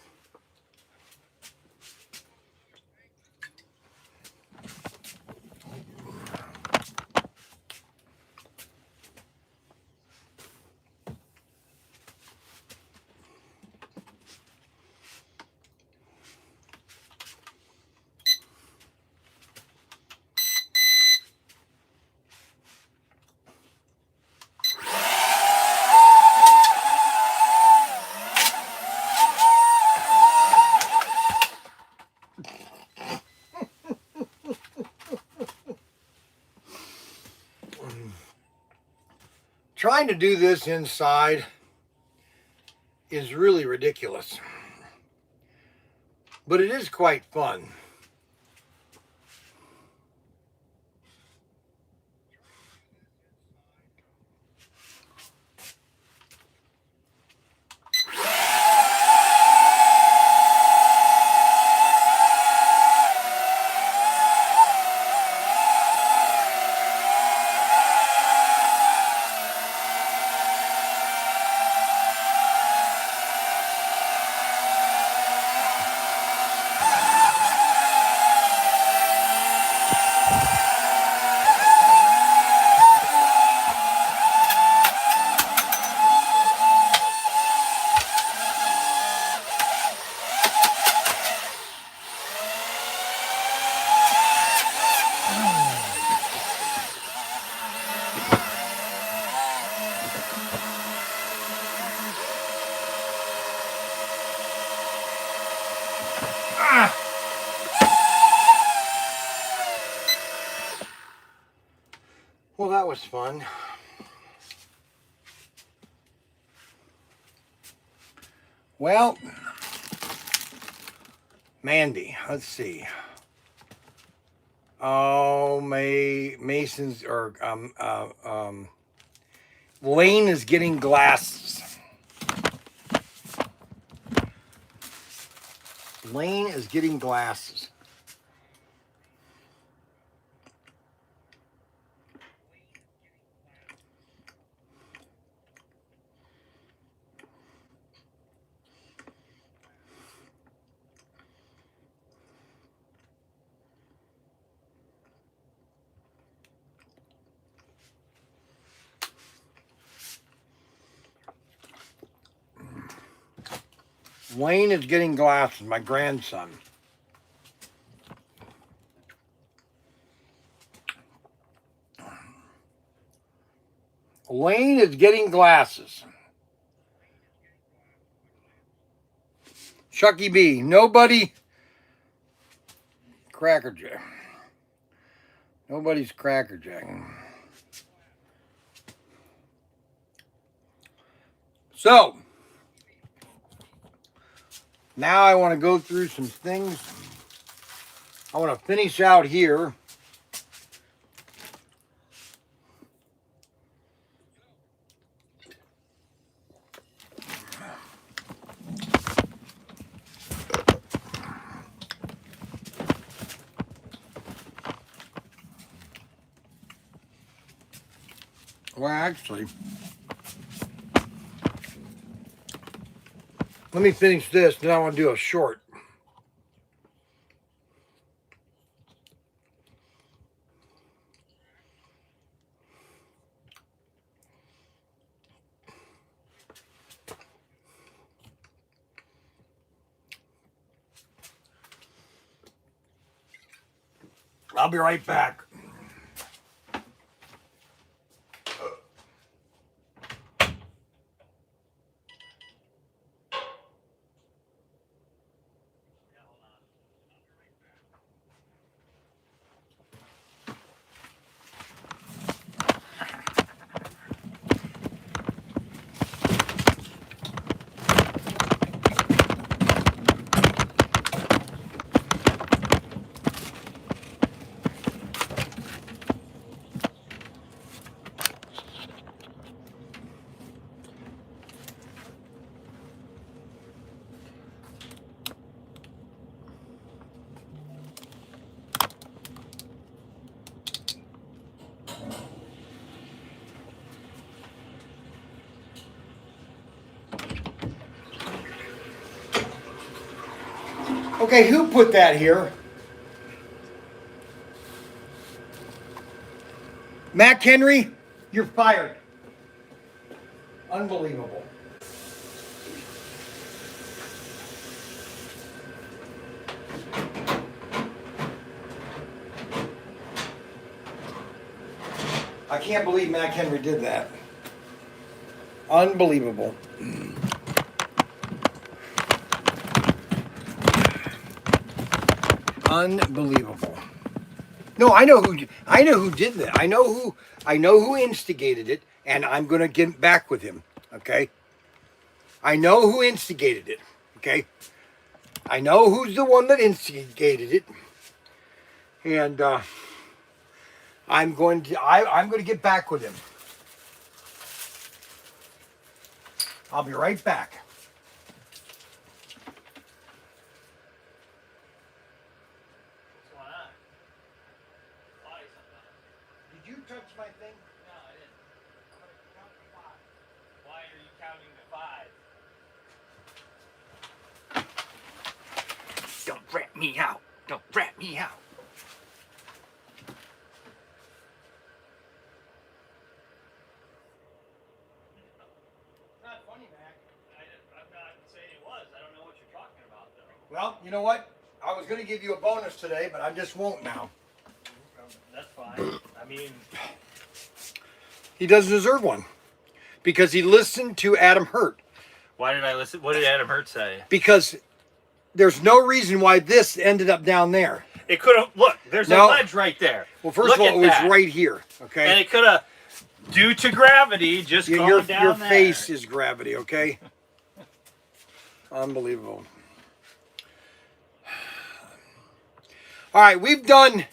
Trying to do this inside is really ridiculous, but it is quite fun. Well, that was fun. Well, Mandy, let's see. Oh, Mason's or Lane is getting glasses. Lane is getting glasses. Wayne is getting glasses, my grandson. Wayne is getting glasses. Chucky B. Nobody. Cracker Jack. Nobody's Cracker Jack. So, now I want to go through some things. I want to finish out here. Well, actually, let me finish this, then I want to do a short. I'll be right back. Okay, who put that here? Mac Henry, you're fired. Unbelievable. I can't believe Mac Henry did that. Unbelievable. Unbelievable. No, I know who did that. I know who instigated it, and I'm gonna get back with him. Okay. I know who instigated it. Okay. I know who's the one that instigated it, and I'm going to get back with him. I'll be right back. Did you touch my thing? No, I didn't. Why are you counting to 5? Don't rat me out. Don't rat me out. It's not funny, Mac. I'm not saying it was. I don't know what you're talking about, though. Well, you know what? I was going to give you a bonus today, but I just won't now. That's fine. I mean, He doesn't deserve one because he listened to Adam Hurt. why did I listen? What did Adam Hurt say? Because there's no reason why this ended up down there. It could have. Look, there's No. a ledge right there. Well, first Look of all, at it was that. right here. Okay. And it could have, due to gravity, just gone down Your there. face is gravity. Okay. Unbelievable. All right, we've done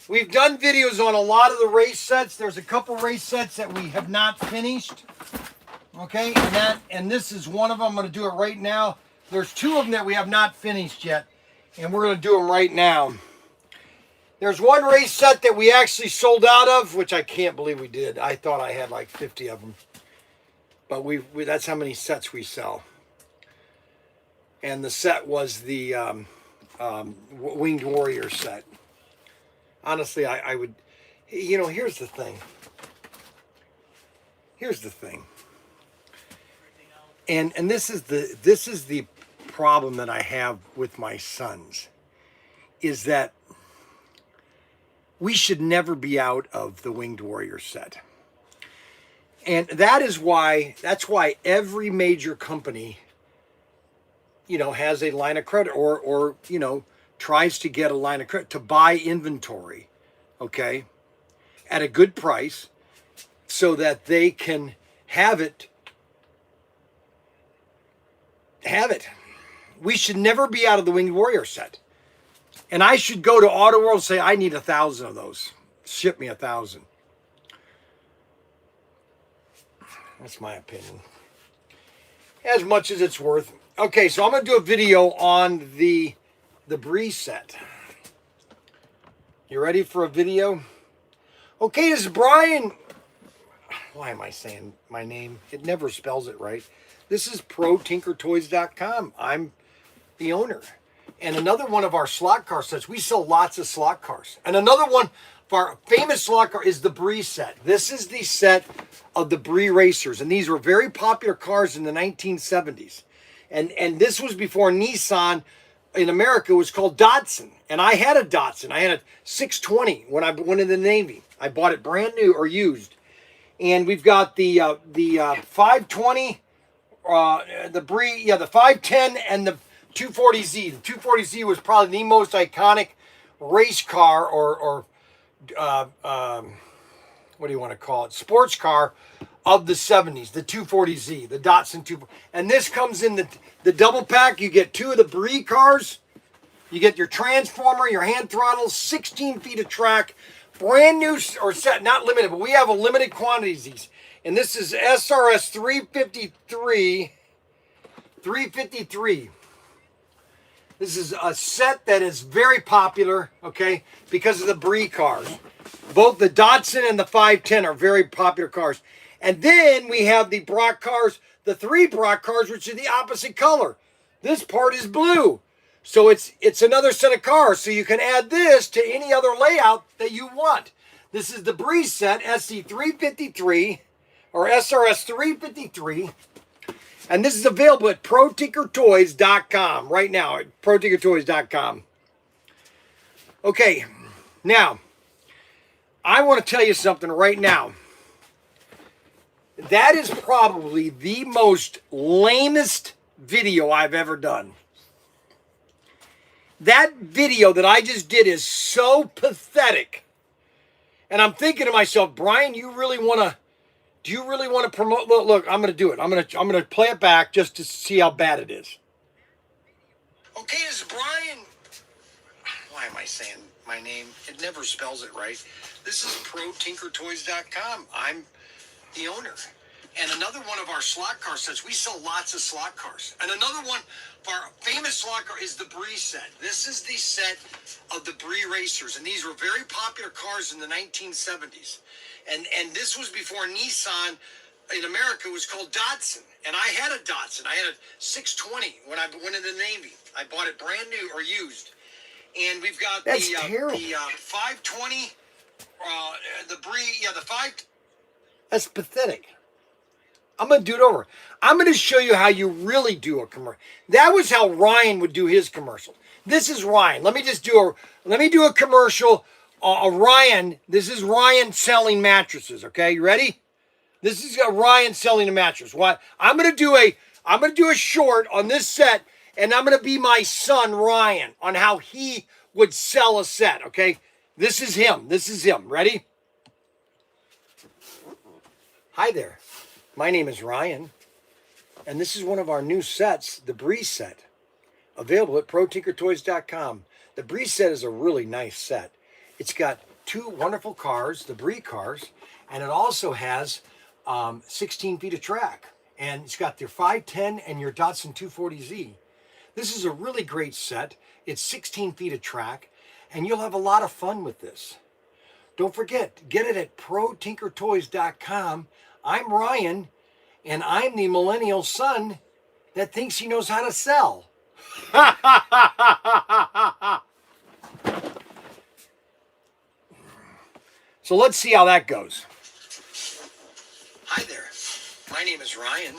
videos on a lot of the race sets. There's a couple race sets that we have not finished. Okay, and this is one of them. I'm going to do it right now. There's two of them that we have not finished yet, and we're going to do them right now. There's one race set that we actually sold out of, which I can't believe we did. I thought I had like 50 of them, but that's how many sets we sell. And the set was the Winged Warrior set. Honestly, I would, here's the thing. And this is the problem that I have with my sons is that we should never be out of the Winged Warrior set. And that's why every major company, has a line of credit or tries to get a line of credit to buy inventory, okay, at a good price so that they can have it. We should never be out of the Winged Warrior set. And I should go to Auto World and say, I need 1,000 of those. Ship me 1,000. That's my opinion. As much as it's worth. Okay, so I'm going to do a video on the Bree set. You ready for a video? Okay, this is Bryan. Why am I saying my name? It never spells it right. This is ProTinkerToys.com. I'm the owner. And another one of our slot car sets. We sell lots of slot cars. And another one of our famous slot car is the Bree set. This is the set of the Bree racers. And these were very popular cars in the 1970s. And this was before Nissan in America was called Datsun. And I had a Datsun. I had a 620 when I went in the Navy. I bought it brand new or used. And we've got the 520, the Bree, the 510 and the 240Z. The 240Z was probably the most iconic race car or what do you want to call it? Sports car of the 70s, the 240Z, the Datsun 240. And this comes in the double pack. You get two of the Bree cars. You get your transformer, your hand throttle, 16 feet of track, brand new or set, not limited, but we have a limited quantities of these. And this is SRS 353. This is a set that is very popular, okay, because of the Bree cars. Both the Datsun and the 510 are very popular cars. And then we have the Brock cars, the 3 Brock cars, which are the opposite color. This part is blue. So it's another set of cars. So you can add this to any other layout that you want. This is the Bree set, SC353 or SRS 353. And this is available at ProTinkerToys.com right now, at ProTinkerToys.com. Okay, now, I want to tell you something right now. That is probably the most lamest video I've ever done. That video that I just did is so pathetic. And I'm thinking to myself, Bryan, do you really want to promote? Look, I'm going to do it. I'm going to play it back just to see how bad it is. Okay, this is Bryan. Why am I saying my name? It never spells it right. This is ProTinkerToys.com. I'm the owner. And another one of our slot car sets. We sell lots of slot cars. And another one of our famous slot car is the Bree set. This is the set of the Bree racers. And these were very popular cars in the 1970s. And this was before Nissan in America was called Datsun. And I had a Datsun. I had a 620 when I went into the Navy. I bought it brand new or used. And we've got the 520, the Bree, the 5. That's pathetic. I'm going to do it over. I'm going to show you how you really do a commercial. That was how Ryan would do his commercial. This is Ryan. Let me do a commercial. Ryan, this is Ryan selling mattresses, okay? You ready? This is Ryan selling a mattress. What? I'm going to do a short on this set, and I'm going to be my son Ryan on how he would sell a set, okay? This is him. Ready? Hi there. My name is Ryan, and this is one of our new sets, the Bree set, available at ProTinkerToys.com. The Bree set is a really nice set. It's got 2 wonderful cars, the Bree cars, and it also has 16 feet of track. And it's got your 510 and your Datsun 240Z. This is a really great set. It's 16 feet of track, and you'll have a lot of fun with this. Don't forget, get it at ProTinkerToys.com. I'm Ryan, and I'm the millennial son that thinks he knows how to sell. So let's see how that goes. Hi there. My name is Ryan,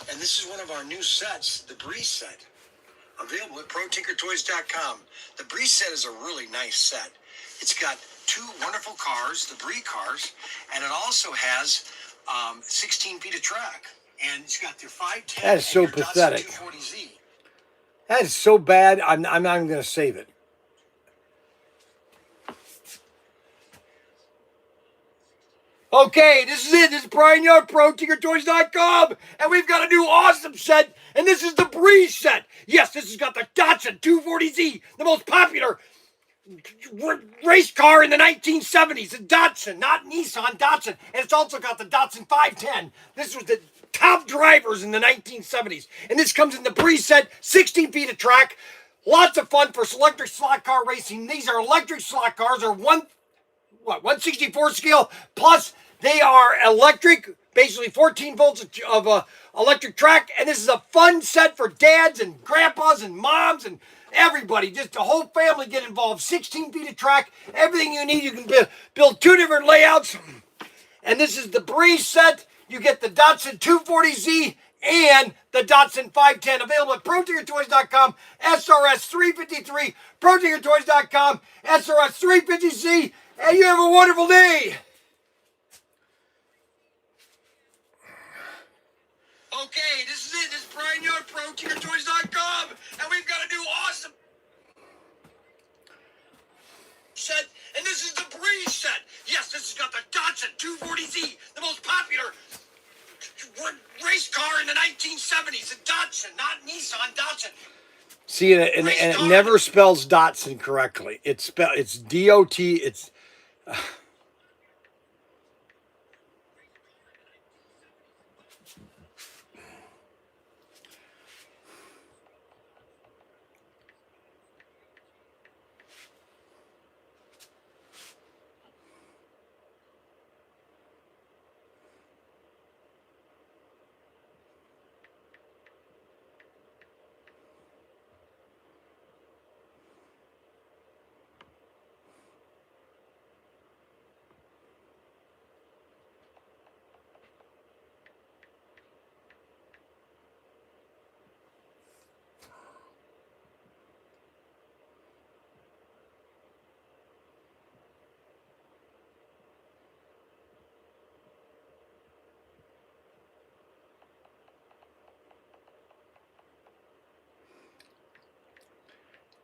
and this is one of our new sets, the Bree set, Available at ProTinkerToys.com. The Bree set is a really nice set. It's got two wonderful cars, the Bree cars, and it also has 16 feet of track. And it's got their 510. That is so pathetic. 240Z. That is so bad. I'm not even going to save it. Okay, this is it. This is Bryan Yard, ProTinkerToys.com, and we've got a new awesome set, and this is the Breeze set. Yes, this has got the Datsun 240Z, the most popular race car in the 1970s. A Datsun, not Nissan, Datsun, and it's also got the Datsun 510. This was the top drivers in the 1970s, and this comes in the Breeze set, 16 feet of track. Lots of fun for electric slot car racing. These are electric slot cars, are 164 scale, plus they are electric, basically 14 volts of electric track, and this is a fun set for dads and grandpas and moms and everybody, just the whole family get involved. 16 feet of track, everything you need. You can build two different layouts, and this is the Breeze set. You get the Datsun 240Z and the Datsun 510, available at ProTinkerToys.com, SRS 353, ProTinkerToys.com, SRS 350Z, and you have a wonderful day. Okay, this is it. This is Bryan Yard, ProTinkerToys.com, and we've got a new awesome set, and this is the Breeze set. Yes, this has got the Datsun 240Z, the most popular race car in the 1970s. A Datsun, not Nissan, Datsun. See, and it never spells Datsun correctly. It's D-O-T. It's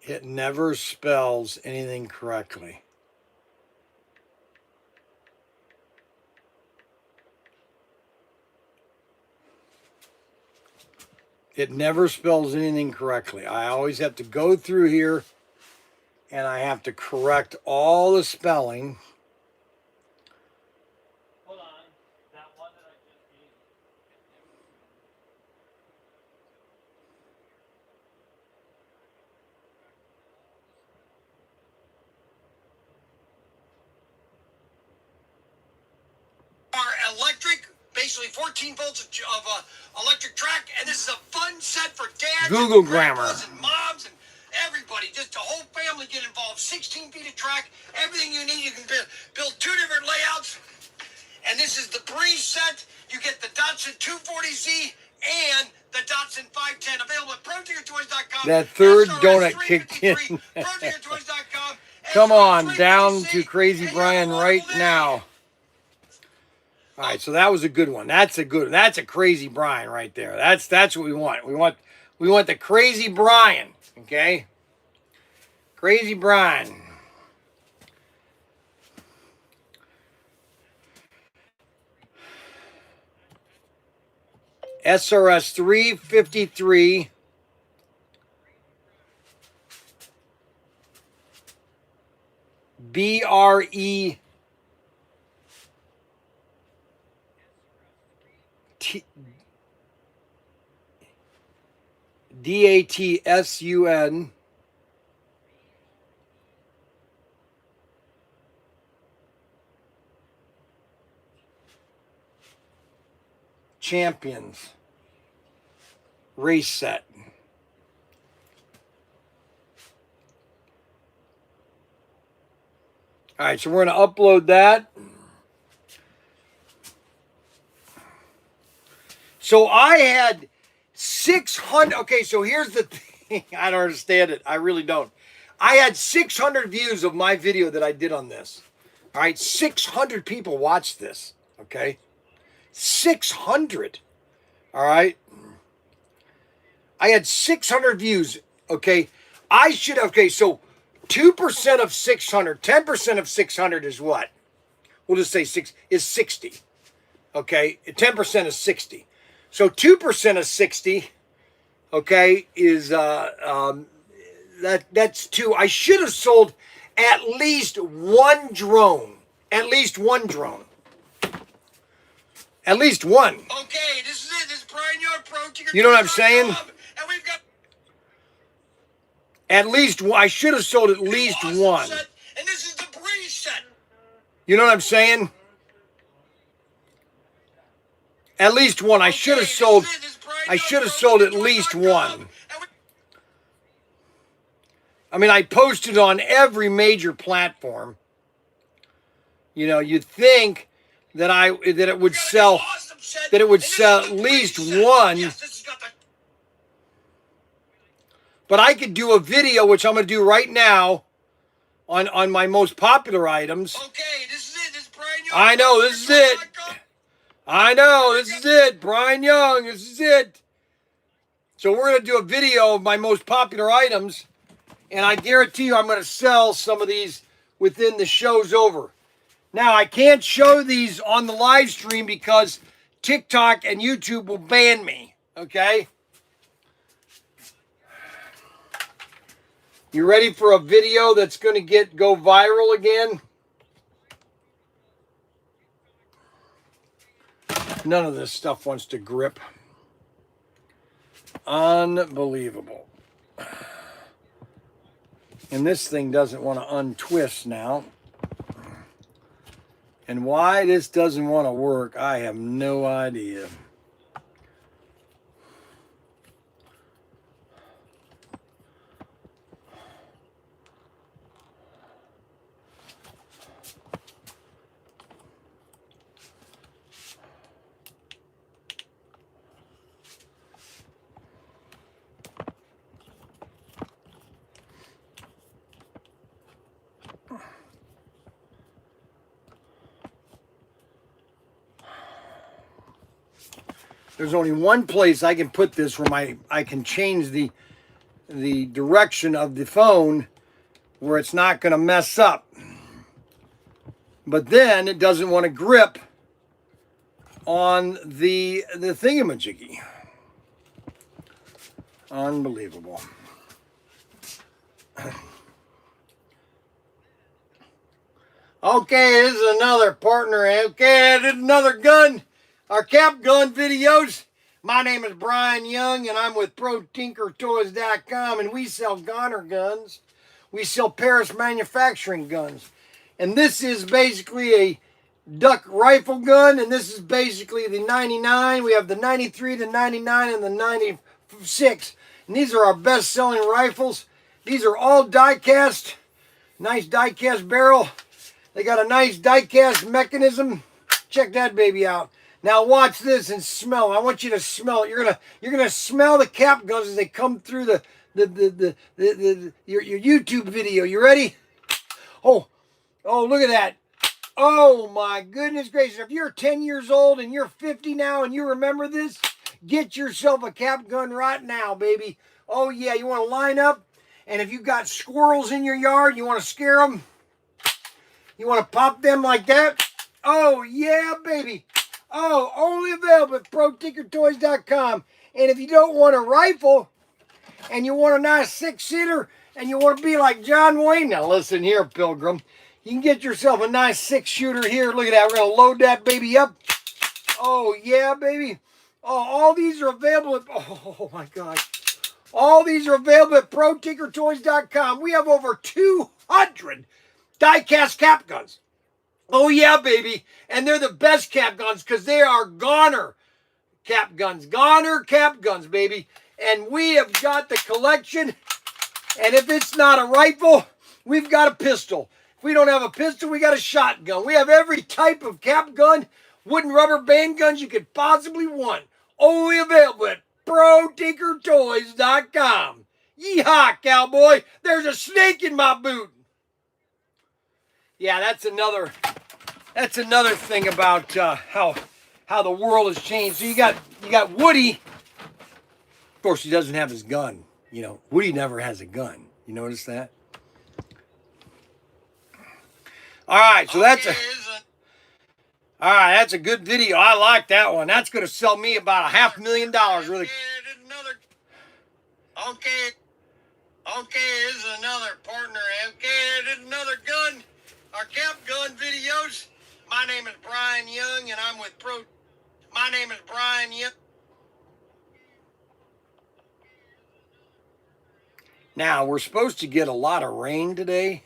it never spells anything correctly. It never spells anything correctly. I always have to go through here and I have to correct all the spelling. Hold on. That one that I just gave you. Are electric, basically 14 volts of electric track, and this is a fun set for dads, Google and grandpas and moms and everybody. Just the whole family get involved. 16 feet of track, everything you need. You can build two different layouts, and this is the Breeze set. You get the Datsun 240Z and the Datsun 510, available at ProTinkerToys.com. That third donut kicked in. ProTinkerToys.com. Come on, down to Crazy Bryan right now. All right, so that was a good one. That's a Crazy Bryan right there. That's what we want. We want the Crazy Bryan, okay? Crazy Bryan. SRS 353. BRE DATSUN Champions race set. All right, so we're going to upload that. So I had 600. Okay, so here's the thing. I don't understand it. I really don't. I had 600 views of my video that I did on this. All right, 600 people watched this. Okay, 600. All right, I had 600 views. Okay, I should. Okay, so 2% of 600, 10% of 600 is what? We'll just say 60. Okay, 10% is 60. So 2% of 60. Okay, is that's 2. I should have sold at least one drone. At least one drone. At least one. Okay, this is it. This is Bryan Young, ProTinkerToys. You know what I'm saying? And we've got At least one. I should have sold at least awesome one. set, and this is the breeze set. You know what I'm saying? At least one. I should have sold. I should have sold at least one. I mean, I posted on every major platform. You know, you'd think that it would sell at least one. But I could do a video, which I'm going to do right now, on my most popular items. Okay, this is it. This is Bryan Young. I know, this is it. I know, this is it. Bryan Young, this is it. So we're going to do a video of my most popular items. And I guarantee you I'm going to sell some of these within the show's over. Now, I can't show these on the live stream because TikTok and YouTube will ban me. Okay? You ready for a video that's going to go viral again? None of this stuff wants to grip. Unbelievable. And this thing doesn't want to untwist now. And why this doesn't want to work, I have no idea. There's only one place I can put this where I can change the direction of the phone where it's not going to mess up. But then it doesn't want to grip on the thingamajiggy. Unbelievable. Okay, this is another partner. Okay, this is another gun. Our cap gun videos. My name is Bryan Young, and I'm with ProTinkerToys.com, and we sell Goner guns. We sell Paris manufacturing guns. And this is basically a duck rifle gun, and this is basically the 99. We have the 93, the 99, and the 96. And these are our best-selling rifles. These are all die-cast. Nice die-cast barrel. They got a nice die-cast mechanism. Check that baby out. Now watch this and smell. I want you to smell it. You're gonna smell the cap guns as they come through your YouTube video. You ready? Oh, look at that. Oh my goodness gracious. If you're 10 years old and you're 50 now and you remember this, get yourself a cap gun right now, baby. Oh yeah, you want to line up, and if you've got squirrels in your yard, you want to scare them. You want to pop them like that. Oh yeah, baby. Oh, only available at ProTinkerToys.com. And if you don't want a rifle, and you want a nice 6-seater, and you want to be like John Wayne, now listen here, Pilgrim. You can get yourself a nice 6-shooter here. Look at that. We're going to load that baby up. Oh, yeah, baby. Oh, all these are available at, oh, my God. All these are available at ProTinkerToys.com. We have over 200 die-cast cap guns. Oh, yeah, baby. And they're the best cap guns because they are Goner cap guns. Goner cap guns, baby. And we have got the collection. And if it's not a rifle, we've got a pistol. If we don't have a pistol, we got a shotgun. We have every type of cap gun, wooden rubber band guns you could possibly want. Only available at ProTinkerToys.com. Yeehaw, cowboy! There's a snake in my boot. Yeah, that's another thing about how the world has changed. So you got Woody. Of course, he doesn't have his gun. You know, Woody never has a gun. You notice that? All right, so that's a good video. I like that one. That's going to sell me about $500,000 really. Okay, this is another partner. Okay, this is another gun. Our cap gun videos. My name is Bryan Young, and I'm with My name is Bryan Young. Now, we're supposed to get a lot of rain today.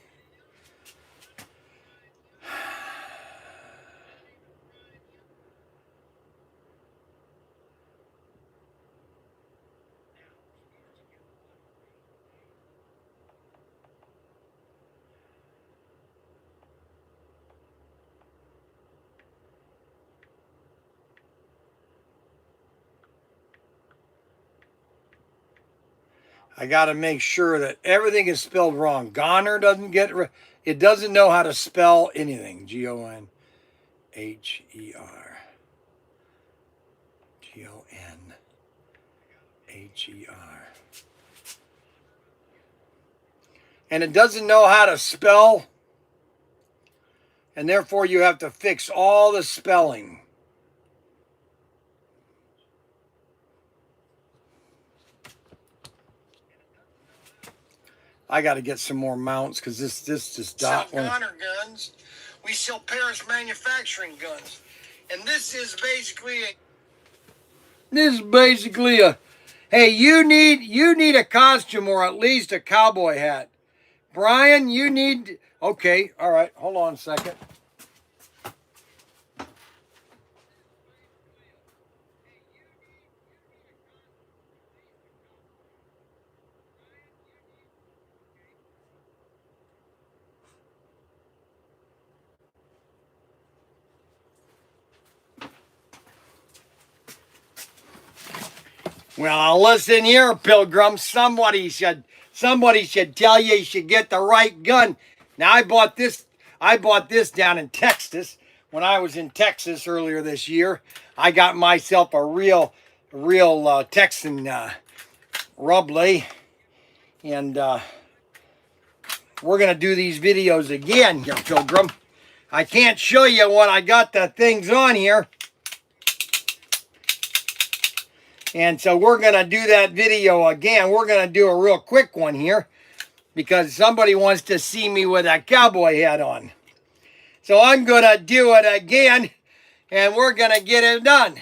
I got to make sure that everything is spelled wrong. Goner doesn't it doesn't know how to spell anything. Gonher. Gonher. And it doesn't know how to spell, and therefore you have to fix all the spelling. I got to get some more mounts because this just Sell Goner guns. We sell Paris manufacturing guns, and this is basically a. Hey, you need a costume or at least a cowboy hat. Bryan, you need. Okay, all right. Hold on a second. Well, listen here, Pilgrim. Somebody should tell you should get the right gun. Now, I bought this down in Texas. When I was in Texas earlier this year, I got myself a real Texan Rubley, and we're gonna do these videos again here, Pilgrim. I can't show you when I got the things on here. And so we're going to do that video again. We're going to do a real quick one here because somebody wants to see me with a cowboy hat on. So I'm going to do it again, and we're going to get it done.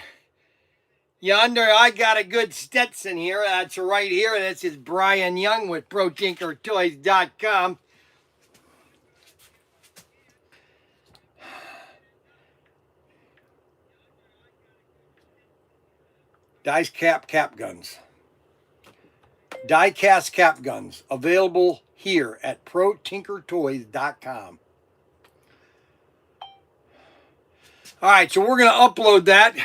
Yonder, I got a good Stetson here. That's right here. This is Bryan Young with ProTinkerToys.com. Die-cast cap guns. Die-cast cap guns available here at ProTinkerToys.com. All right, so we're going to upload that.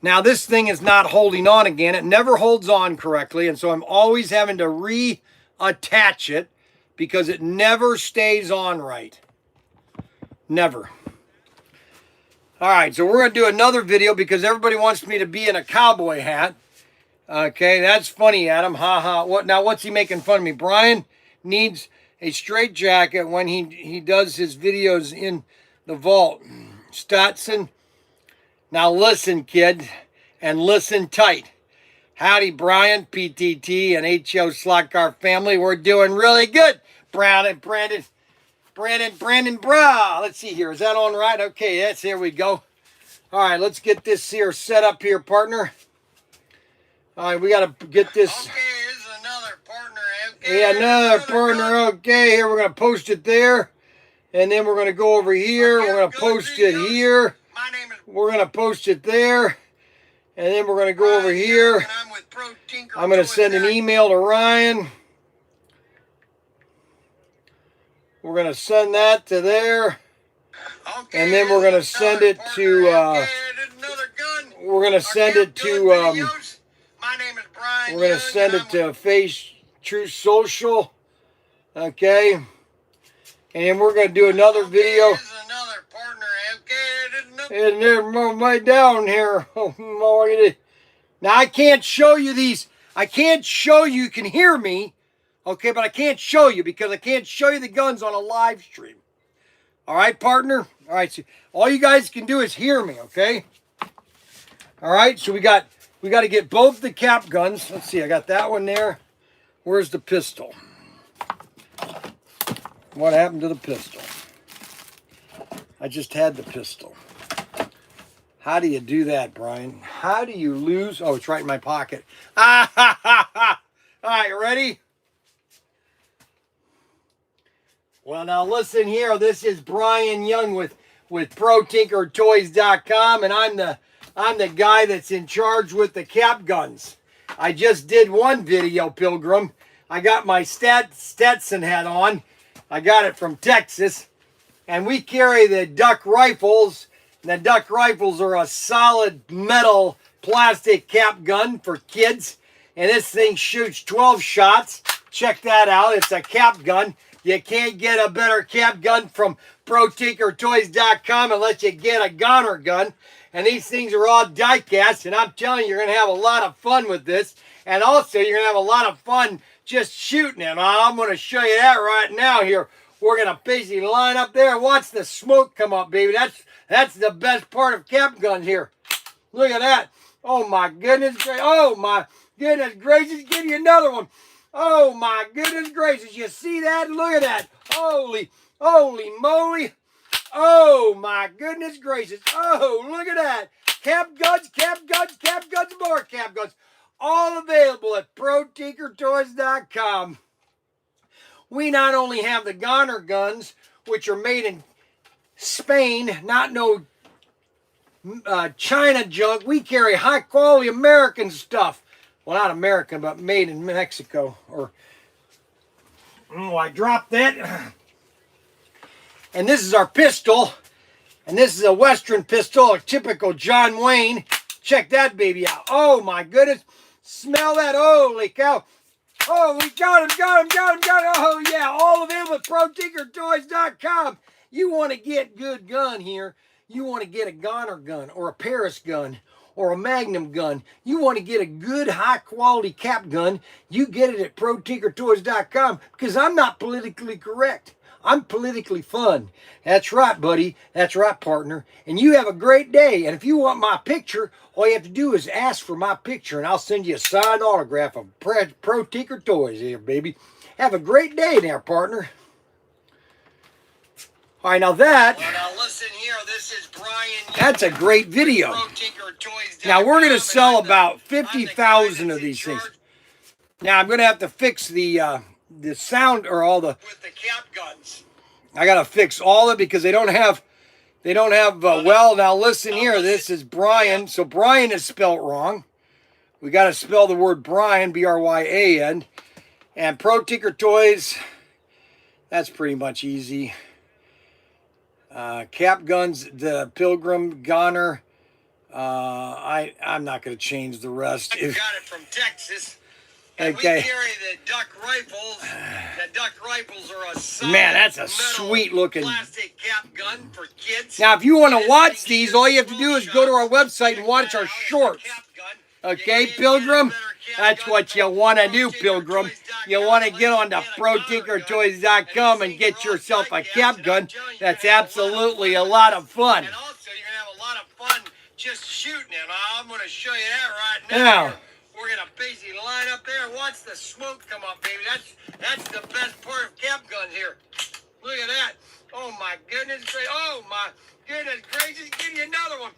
Now, this thing is not holding on again. It never holds on correctly, and so I'm always having to reattach it because it never stays on right. Never. All right, so we're going to do another video because everybody wants me to be in a cowboy hat. Okay, that's funny, Adam. Ha ha. What's he making fun of me? Bryan needs a straight jacket when he does his videos in the vault. Stetson. Now listen, kid, and listen tight. Howdy, Bryan, PTT, and HO Slot Car family. We're doing really good. Brandon, Bra. Let's see here. Is that on right? Okay, here we go. All right, let's get this here set up here, partner. All right, we got to get this. Okay, this is another partner. Okay, yeah, another partner. Okay, here we're going to post it there. And then we're going to go over here. We're going to post it here. We're going to post it there. And then we're going to go over here. I'm going to send an email to Ryan. We're going to send that to there. And then we're going to send it to, we're going to send it to, we're going to send it to Truth Social. Okay. And then we're going to do another video. This is another partner, okay? This is another- And they're way down here. Oh, Lord. Now, I can't show you these. I can't show you. You can hear me. Okay, but I can't show you because I can't show you the guns on a live stream. All right, partner? All right, so all you guys can do is hear me, okay? All right, so we got to get both the cap guns. Let's see, I got that one there. Where's the pistol? What happened to the pistol? I just had the pistol. How do you do that, Brian? How do you lose? Oh, it's right in my pocket. Ah, ha, ha, ha. All right, ready? Well, now listen here. This is Bryan Young with ProTinkerToys.com, and I'm the guy that's in charge with the cap guns. I just did one video, Pilgrim. I got my Stetson hat on. I got it from Texas, and we carry the duck rifles. And the duck rifles are a solid metal plastic cap gun for kids, and this thing shoots 12 shots. Check that out. It's a cap gun. You can't get a better cap gun from ProTinkerToys.com unless you get a goner gun. And these things are all die cast, and I'm telling you, you're going to have a lot of fun with this. And also, you're going to have a lot of fun just shooting it. I'm going to show you that right now here. We're going to basically line up there and watch the smoke come up, baby. That's the best part of cap guns here. Look at that. Oh, my goodness. Oh, my goodness gracious. Give you another one. Oh, my goodness gracious. You see that? Look at that. Holy moly. Oh, my goodness gracious. Oh, look at that. Cap guns, more cap guns. All available at ProTinkerToys.com. We not only have the goner guns, which are made in Spain, not no China junk. We carry high quality American stuff. Well, not American, but made in Mexico. Or, oh, I dropped that. And this is our pistol. And this is a Western pistol, a typical John Wayne. Check that baby out. Oh, my goodness. Smell that. Holy cow. Oh, we got him. Oh, yeah. All available at ProTinkerToys.com. You want to get good gun here. You want to get a goner gun or a Paris gun or a Magnum gun. You want to get a good high quality cap gun. You get it at ProTinkerToys.com because I'm not politically correct. I'm politically fun. That's right, buddy. That's right, partner. And you have a great day. And if you want my picture, all you have to do is ask for my picture, and I'll send you a signed autograph of Pro Tinker Toys here, baby. Have a great day there, partner. All right, now that... Well, now listen here. This is Bryan Young. That's a great video. Now, we're going to sell about 50,000 of these things. Now, I'm going to have to fix the sound or all the... With the cap guns. I got to fix all of it because they don't have... well, now listen here. This is Bryan. So Bryan is spelled wrong. We got to spell the word Bryan, B-R-Y-A-N. And Pro Tinker Toys, that's pretty much easy. Cap guns, the Pilgrim, Goner. I'm not going to change the rest. I got it from Texas. And Okay. we carry the duck rifles. The duck rifles are a solid Man, that's a metal sweet looking... plastic cap gun for kids. Now, if you want to watch these, all you have to do is go to our website and watch our shorts. Okay, Pilgrim? That's what you want to do, Pilgrim. You want to get on to ProTinkerToys.com and get yourself a cap gun. That's absolutely a lot of fun. And also, you're going to have a lot of fun just shooting it. I'm going to show you that right now. Now, We're going to basically line up there and watch the smoke come up, baby. That's the best part of cap guns here. Look at that. Oh, my goodness. Oh, my goodness gracious. Give you another one.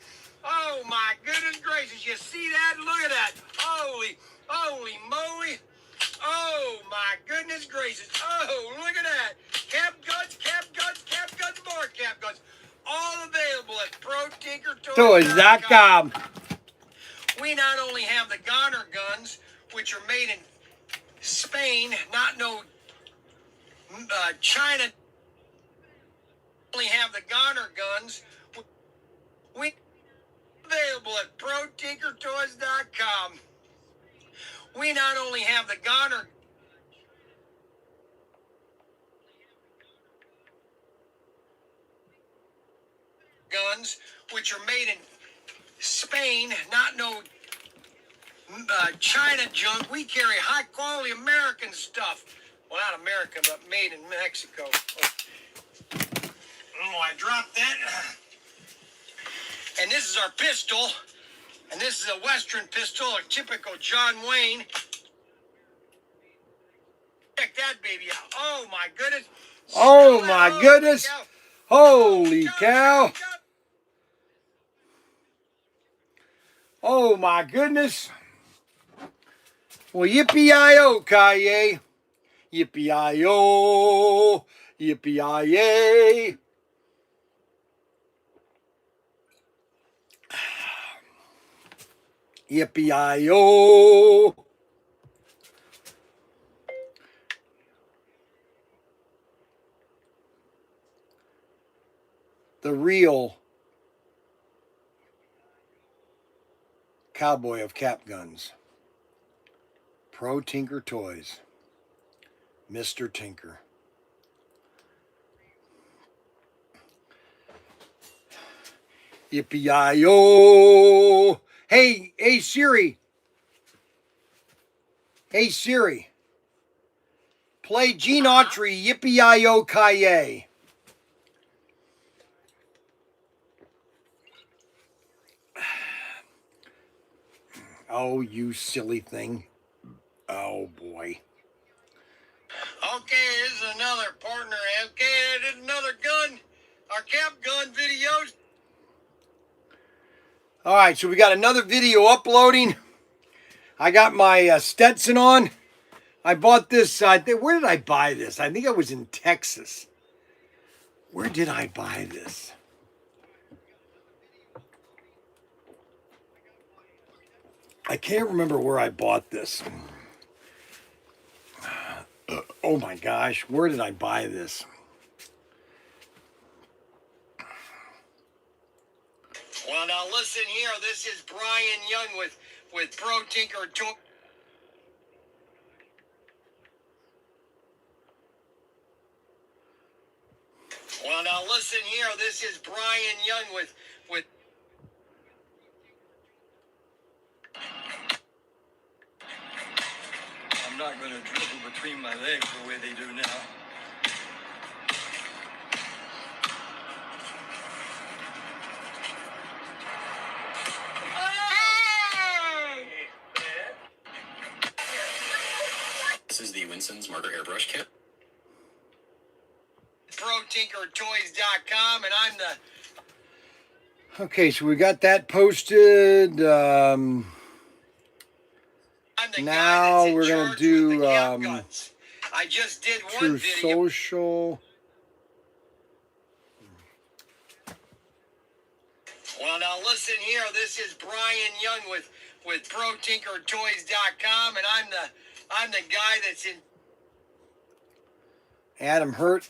Oh, my goodness gracious. You see that? Look at that. Holy moly. Oh, my goodness gracious. Oh, look at that. Cap guns, more cap guns. All available at ProTinkerToys.com. We not only have the goner guns, which are made in Spain, not no China. We only have the goner guns. We available at ProTinkerToys.com. We not only have the goner guns, which are made in Spain, not no China junk. We carry high quality American stuff. Well, not American, but made in Mexico. Oh, I dropped that. And this is our pistol. And this is a Western pistol, a typical John Wayne. Check that baby out. Oh my goodness. Oh my goodness. Holy cow. Oh my goodness. Well, yippee-i-oh, Kaye. Yippee-i-oh. Yippee-i-yay. Yippee-i-oh. The real cowboy of cap guns. ProTinkerToys. Mr. Tinker. Yippee-i-oh. Hey Siri. Hey Siri. Play Gene Autry, Yippee-i-oh, Kaye. Oh, you silly thing. Oh, boy. Okay, this is another partner. Okay, this is another gun. Our cap gun videos. All right, so we got another video uploading. I got my Stetson on. I bought this. Where did I buy this? I think I was in Texas. Where did I buy this? I can't remember where I bought this. Oh my gosh, where did I buy this? Well, now listen here. This is Bryan Young with ProTinkerToys. Well, now listen here. This is Bryan Young with. I'm not going to dribble between my legs the way they do now. This is the Winston's Marker Airbrush Kit. ProTinkerToys.com, and I'm the. Okay, so we got that posted. I'm the Now guy that's we're in gonna charge do, with the cap guns. I just did one True video. Social. Well, now listen here. This is Bryan Young with ProTinkerToys.com, and I'm the guy that's in. Adam Hurt.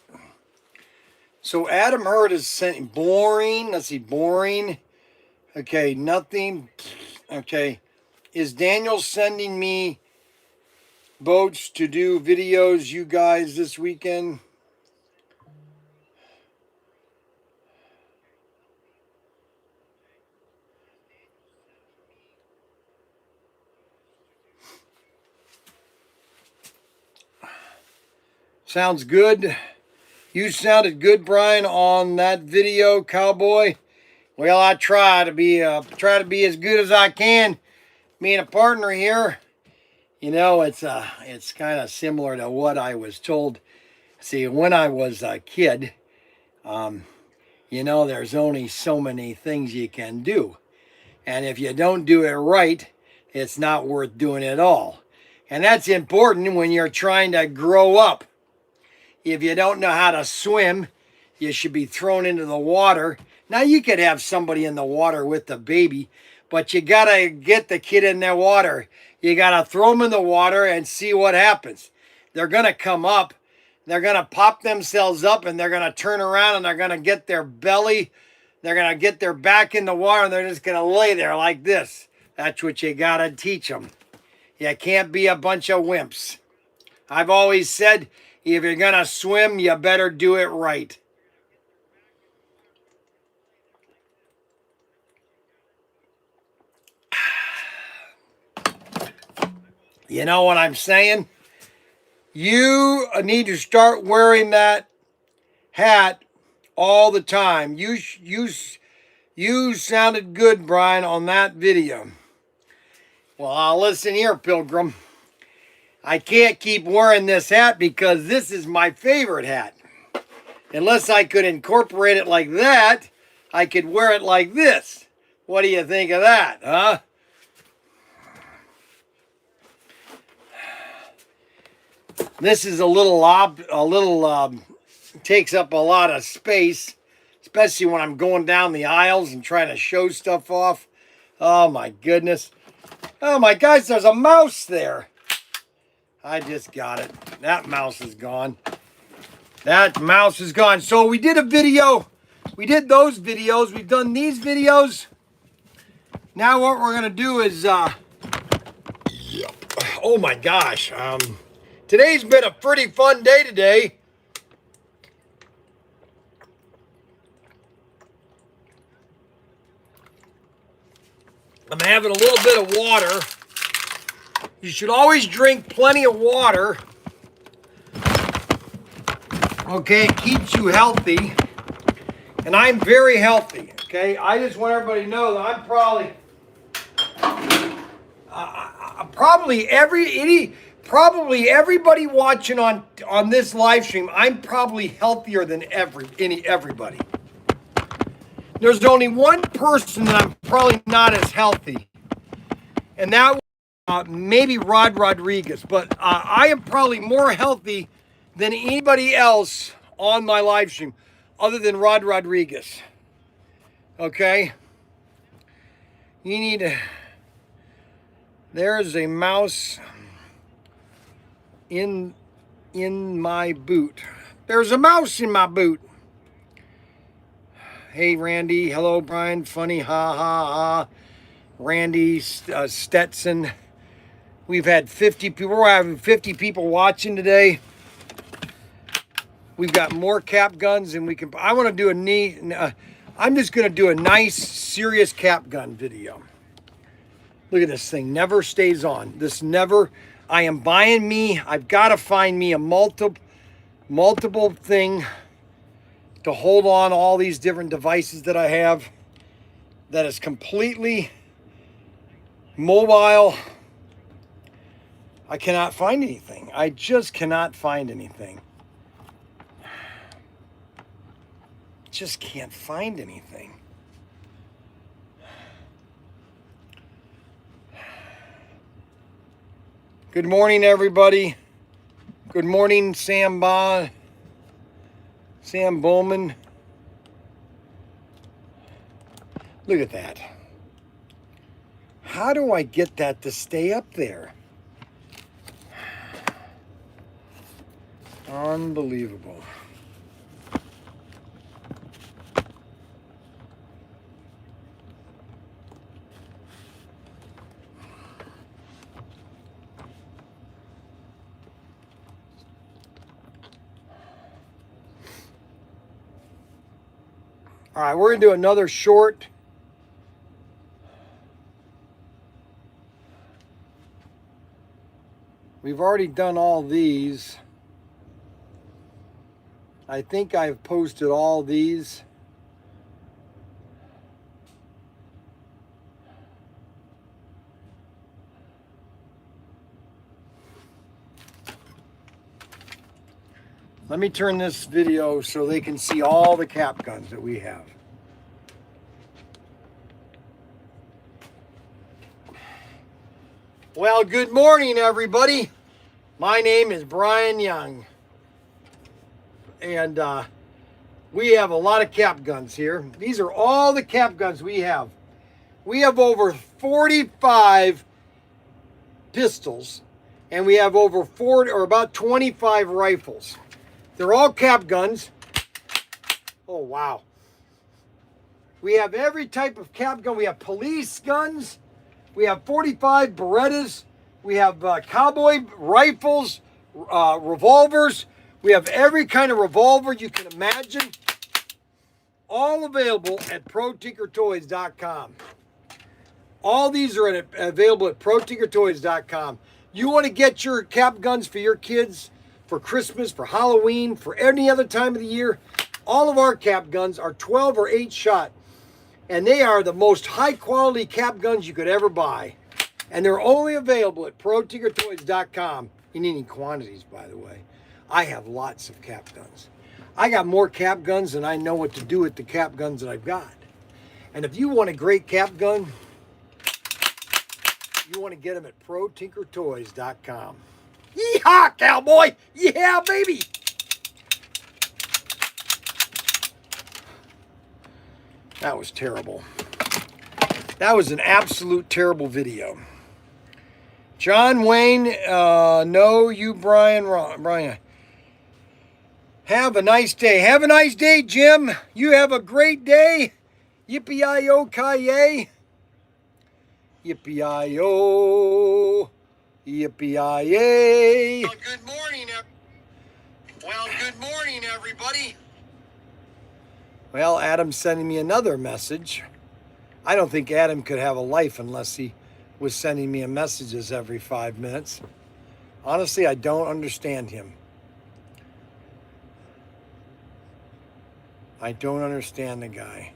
So Adam Hurt is sending boring. Let's see, boring. Okay, nothing. Okay, is Daniel sending me boats to do videos, you guys, this weekend? Sounds good. You sounded good, Brian, on that video, cowboy. Well, I try to be as good as I can. Being a partner here, you know, it's kind of similar to what I was told. See, when I was a kid, you know, there's only so many things you can do, and if you don't do it right, it's not worth doing at all. And that's important when you're trying to grow up. If you don't know how to swim, you should be thrown into the water. Now, you could have somebody in the water with the baby, but you got to get the kid in the water. You got to throw them in the water and see what happens. They're going to come up. They're going to pop themselves up, and they're going to turn around, and they're going to get their belly. They're going to get their back in the water, and they're just going to lay there like this. That's what you got to teach them. You can't be a bunch of wimps. I've always said, if you're going to swim, you better do it right. You know what I'm saying? You need to start wearing that hat all the time. You sounded good, Brian, on that video. Well, listen here, Pilgrim. I can't keep wearing this hat because this is my favorite hat. Unless I could incorporate it like that, I could wear it like this. What do you think of that, huh? This is takes up a lot of space, especially when I'm going down the aisles and trying to show stuff off. Oh my goodness. Oh my gosh, there's a mouse there. I just got it. That mouse is gone. That mouse is gone. So we did a video. We did those videos. We've done these videos. Now what we're going to do is, oh my gosh. Today's been a pretty fun day today. I'm having a little bit of water. You should always drink plenty of water. Okay, it keeps you healthy. And I'm very healthy, okay? I just want everybody to know that I'm probably everybody watching on this live stream, I'm probably healthier than everybody. There's only one person that I'm probably not as healthy, and that maybe Rod Rodriguez. But I am probably more healthy than anybody else on my live stream, other than Rod Rodriguez. Okay? You need to... There's a mouse in my boot. There's a mouse in my boot. Hey, Randy. Hello, Brian. Funny. Ha, ha, ha. Randy Stetson. We've had 50 people. We're having 50 people watching today. We've got more cap guns than we can. I want to do I'm just going to do a nice, serious cap gun video. Look at this thing. Never stays on. This never. I am buying me. I've got to find me a multiple thing to hold on all these different devices that I have that is completely mobile. I cannot find anything. I just cannot find anything. Just can't find anything. Good morning, everybody. Good morning, Sam Bowman. Look at that. How do I get that to stay up there? Unbelievable. All right, we're going to do another short. We've already done all these. I think I've posted all these. Let me turn this video so they can see all the cap guns that we have. Well, good morning, everybody. My name is Bryan Young. And we have a lot of cap guns here. These are all the cap guns we have. We have over 45 pistols. And we have over 40 or about 25 rifles. They're all cap guns. Oh, wow. We have every type of cap gun. We have police guns. We have 45 Berettas. We have cowboy rifles, revolvers. We have every kind of revolver you can imagine. All available at ProTinkerToys.com. All these are available at ProTinkerToys.com. You want to get your cap guns for your kids for Christmas, for Halloween, for any other time of the year? All of our cap guns are 12 or 8 shot, and they are the most high quality cap guns you could ever buy. And they're only available at ProTinkerToys.com in any quantities, by the way. I have lots of cap guns. I got more cap guns than I know what to do with the cap guns that I've got. And if you want a great cap gun, you want to get them at ProTinkerToys.com. Yeehaw, cowboy! Yeah, baby! That was terrible. That was an absolute terrible video. John Wayne, no, you, Bryan, wrong. Bryan. Have a nice day. Have a nice day, Jim. You have a great day. Yippee-yi-yo-ki-yay. Yippee-yi-yo. Yippee-yi-yay. Good morning, everybody. Well, Adam's sending me another message. I don't think Adam could have a life unless he was sending me messages every 5 minutes. Honestly, I don't understand him. I don't understand the guy.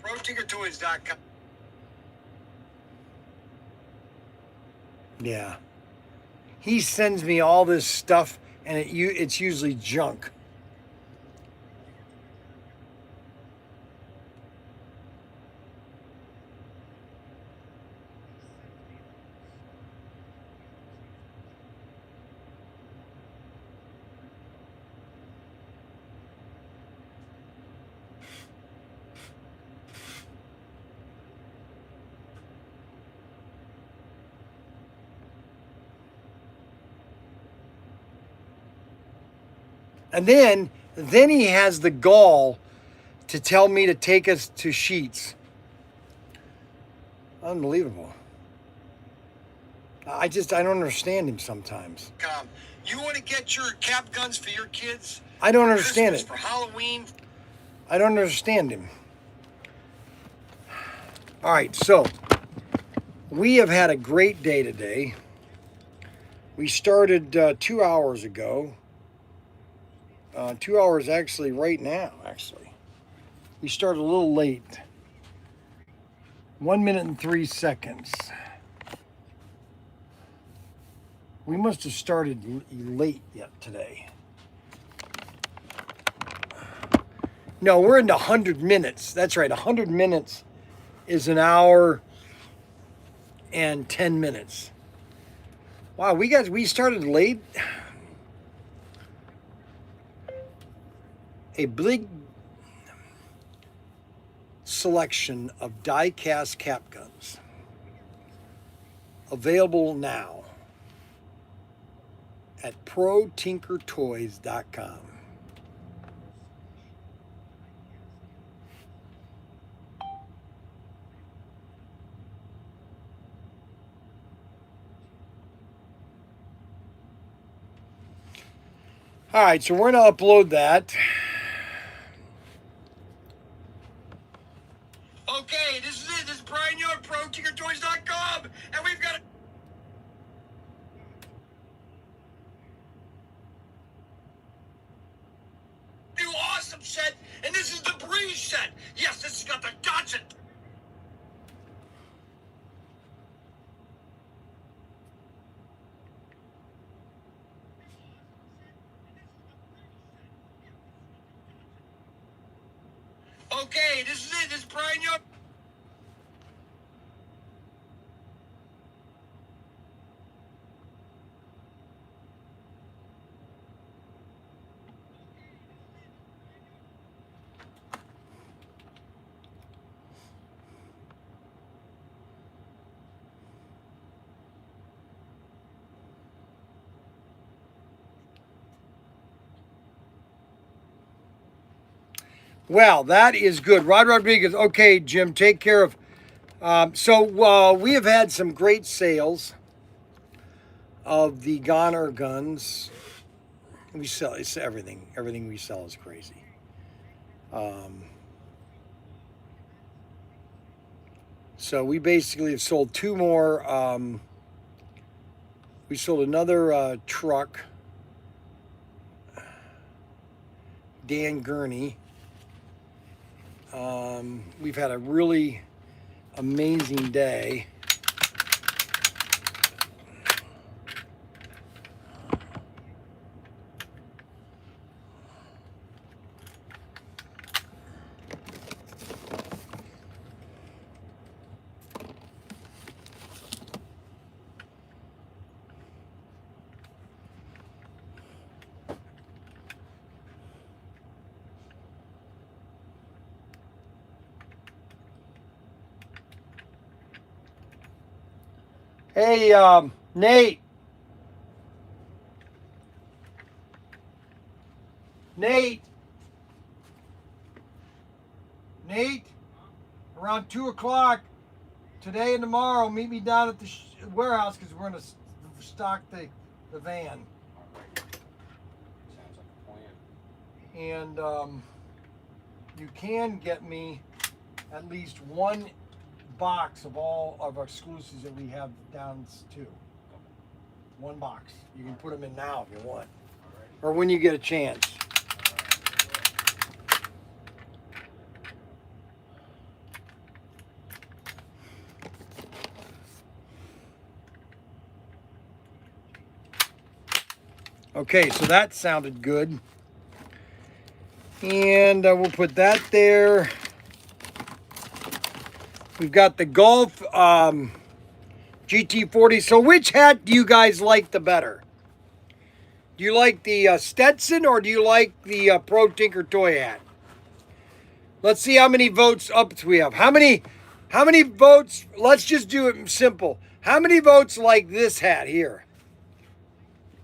ProTinkerToys.com. Yeah. He sends me all this stuff, and it's usually junk. And then he has the gall to tell me to take us to Sheets. Unbelievable. I don't understand him sometimes. You want to get your cap guns for your kids? I don't understand it. For Halloween? I don't understand him. All right, so we have had a great day today. We started 2 hours ago. 2 hours actually right now, actually. We started a little late. 1 minute and 3 seconds. We must have started late yet today. No, we're into 100 minutes. That's right, 100 minutes is an hour and 10 minutes. Wow, we started late. A big selection of die-cast cap guns available now at ProTinkerToys.com. All right, so we're going to upload that. Okay, this is it. This is Bryan Young, ProTinkerToys.com, and we've got a new awesome set, and this is the Breeze set. Yes, this has got the Dodson. Okay, this is it. This is Bryan Young. Well, that is good. Rod Rodriguez. Okay, Jim, take care of. We have had some great sales of the Goner guns. We sell it's everything. Everything we sell is crazy. So we basically have sold two more. We sold another truck. Dan Gurney. We've had a really amazing day. Hey, Nate. Nate. Nate. Around 2 o'clock today and tomorrow, meet me down at the warehouse because we're going to stock the van. Alright. Sounds like a plan. And you can get me at least one box of all of our exclusives that we have down to. One box. You can put them in now if you want. Or when you get a chance. Okay, so that sounded good. And we'll put that there. We've got the Gulf GT40. So which hat do you guys like the better? Do you like the Stetson or do you like the Pro Tinker Toy hat? Let's see how many votes ups we have. How many votes? Let's just do it simple. How many votes like this hat here?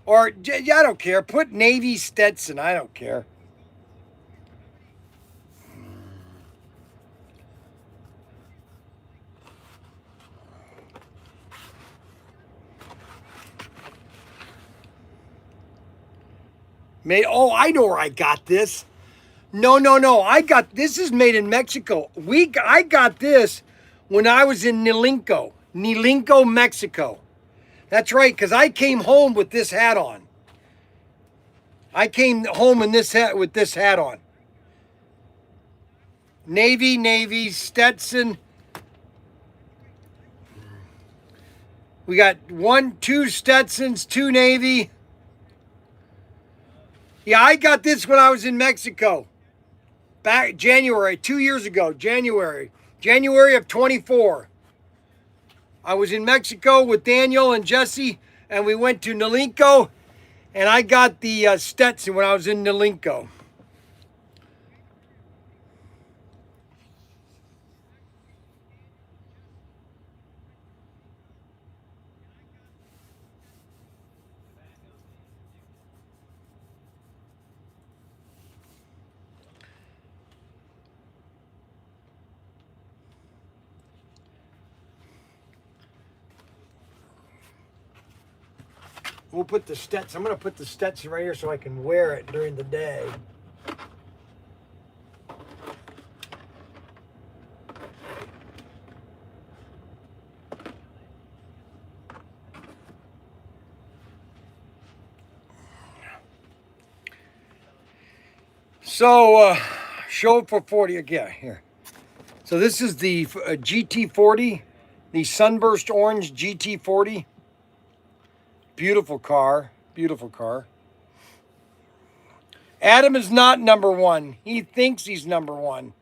Or, I don't care. Put Navy Stetson. I don't care. Oh, I know where I got this. No. This is made in Mexico. I got this when I was in Nilinco, Mexico. That's right, because I came home with this hat on. I came home in this hat with this hat on. Navy, Stetson. We got 2 Stetsons, 2 Navy. Yeah, I got this when I was in Mexico. Back January, 2 years ago, January of 24. I was in Mexico with Daniel and Jesse, and we went to Nilinco, and I got the Stetson when I was in Nilinco. We'll put the Stetson. I'm going to put the Stetson right here so I can wear it during the day. So, show for 40 again here. So this is the GT40, the Sunburst Orange GT40. Beautiful car. Beautiful car. Adam is not number one. He thinks he's number one.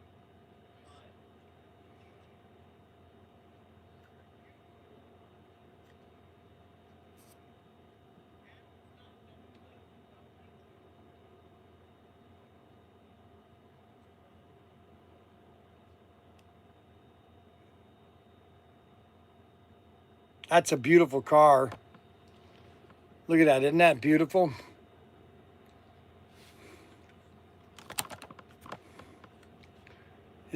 That's a beautiful car. Look at that. Isn't that beautiful?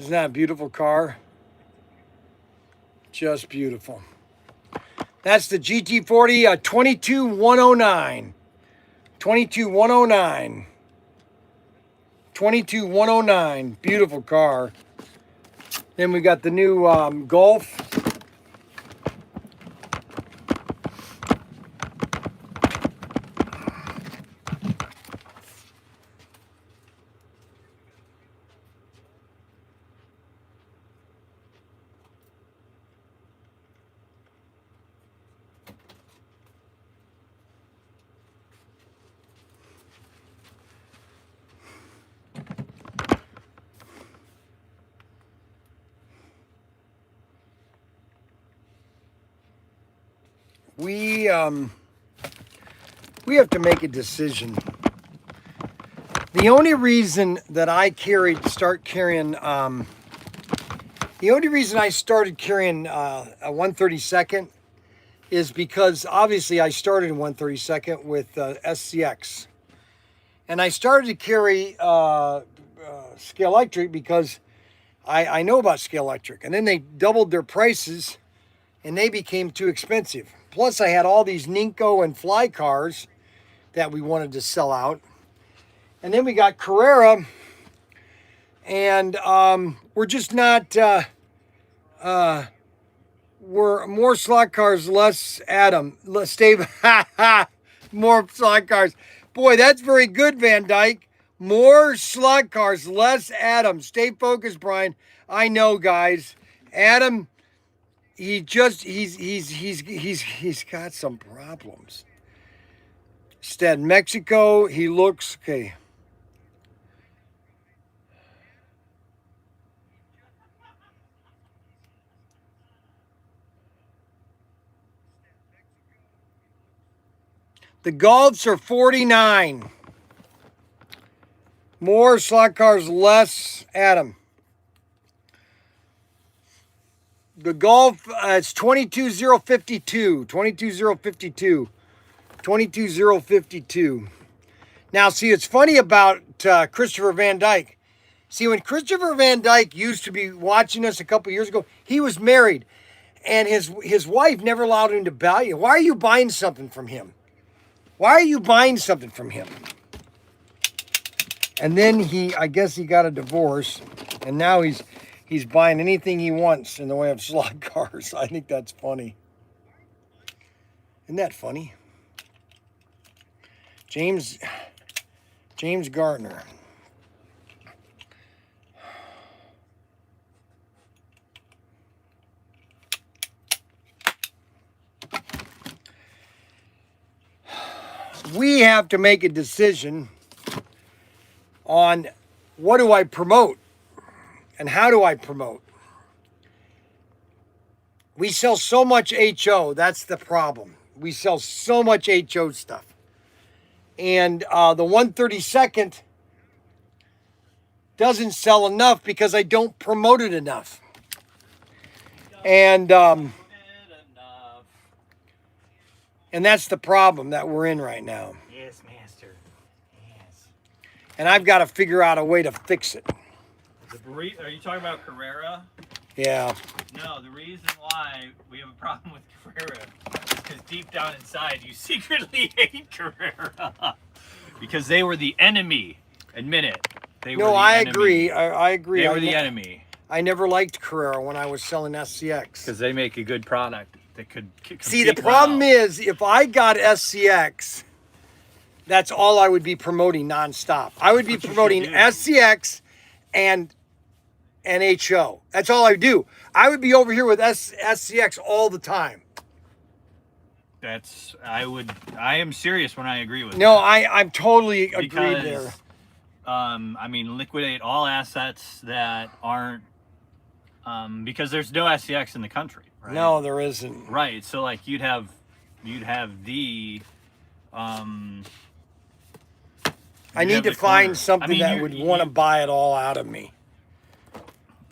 Isn't that a beautiful car? Just beautiful. That's the GT40 22109. 22109. 22109. Beautiful car. Then we got the new Gulf. We have to make a decision. The only reason that I started carrying a 132nd is because obviously I started in 132nd with SCX, and I started to carry Scale Electric because I know about Scale Electric, and then they doubled their prices, and they became too expensive. Plus, I had all these Ninko and Fly cars that we wanted to sell out. And then we got Carrera, and we're just not, we're more slot cars, less Adam. Less Dave, more slot cars. Boy, that's very good, Van Dyke. More slot cars, less Adam. Stay focused, Brian. I know, guys. Adam, he's got some problems. Instead, Mexico, he looks okay. The Gulfs are 49. More slot cars, less Adam. The Gulf, it's 22052. 22052. 22052. Now, see, it's funny about Christopher Van Dyke. See, when Christopher Van Dyke used to be watching us a couple years ago, he was married, and his wife never allowed him to buy it. Why are you buying something from him? Why are you buying something from him? And then I guess he got a divorce, and now he's buying anything he wants in the way of slot cars. I think that's funny. Isn't that funny? James Gardner. We have to make a decision on what do I promote and how do I promote. We sell so much HO, that's the problem. We sell so much HO stuff. And the 132nd doesn't sell enough because I don't promote it enough. And that's the problem that we're in right now. Yes, master. Yes. And I've got to figure out a way to fix it. Are you talking about Carrera? Yeah. No, the reason why we have a problem with Carrera is because deep down inside you secretly hate Carrera. Because they were the enemy. Admit it. No, I agree. I agree. They were the enemy. I never liked Carrera when I was selling SCX. Because they make a good product that could See, the problem is, if I got SCX, that's all I would be promoting nonstop. I would be promoting SCX and HO. That's all I would do. I would be over here with SCX all the time. I am serious when I agree with No, that. I'm totally agreed there. I mean, liquidate all assets that aren't, because there's no SCX in the country. Right? No, there isn't. Right. So like you'd have the, I need to find something that would want to buy it all out of me.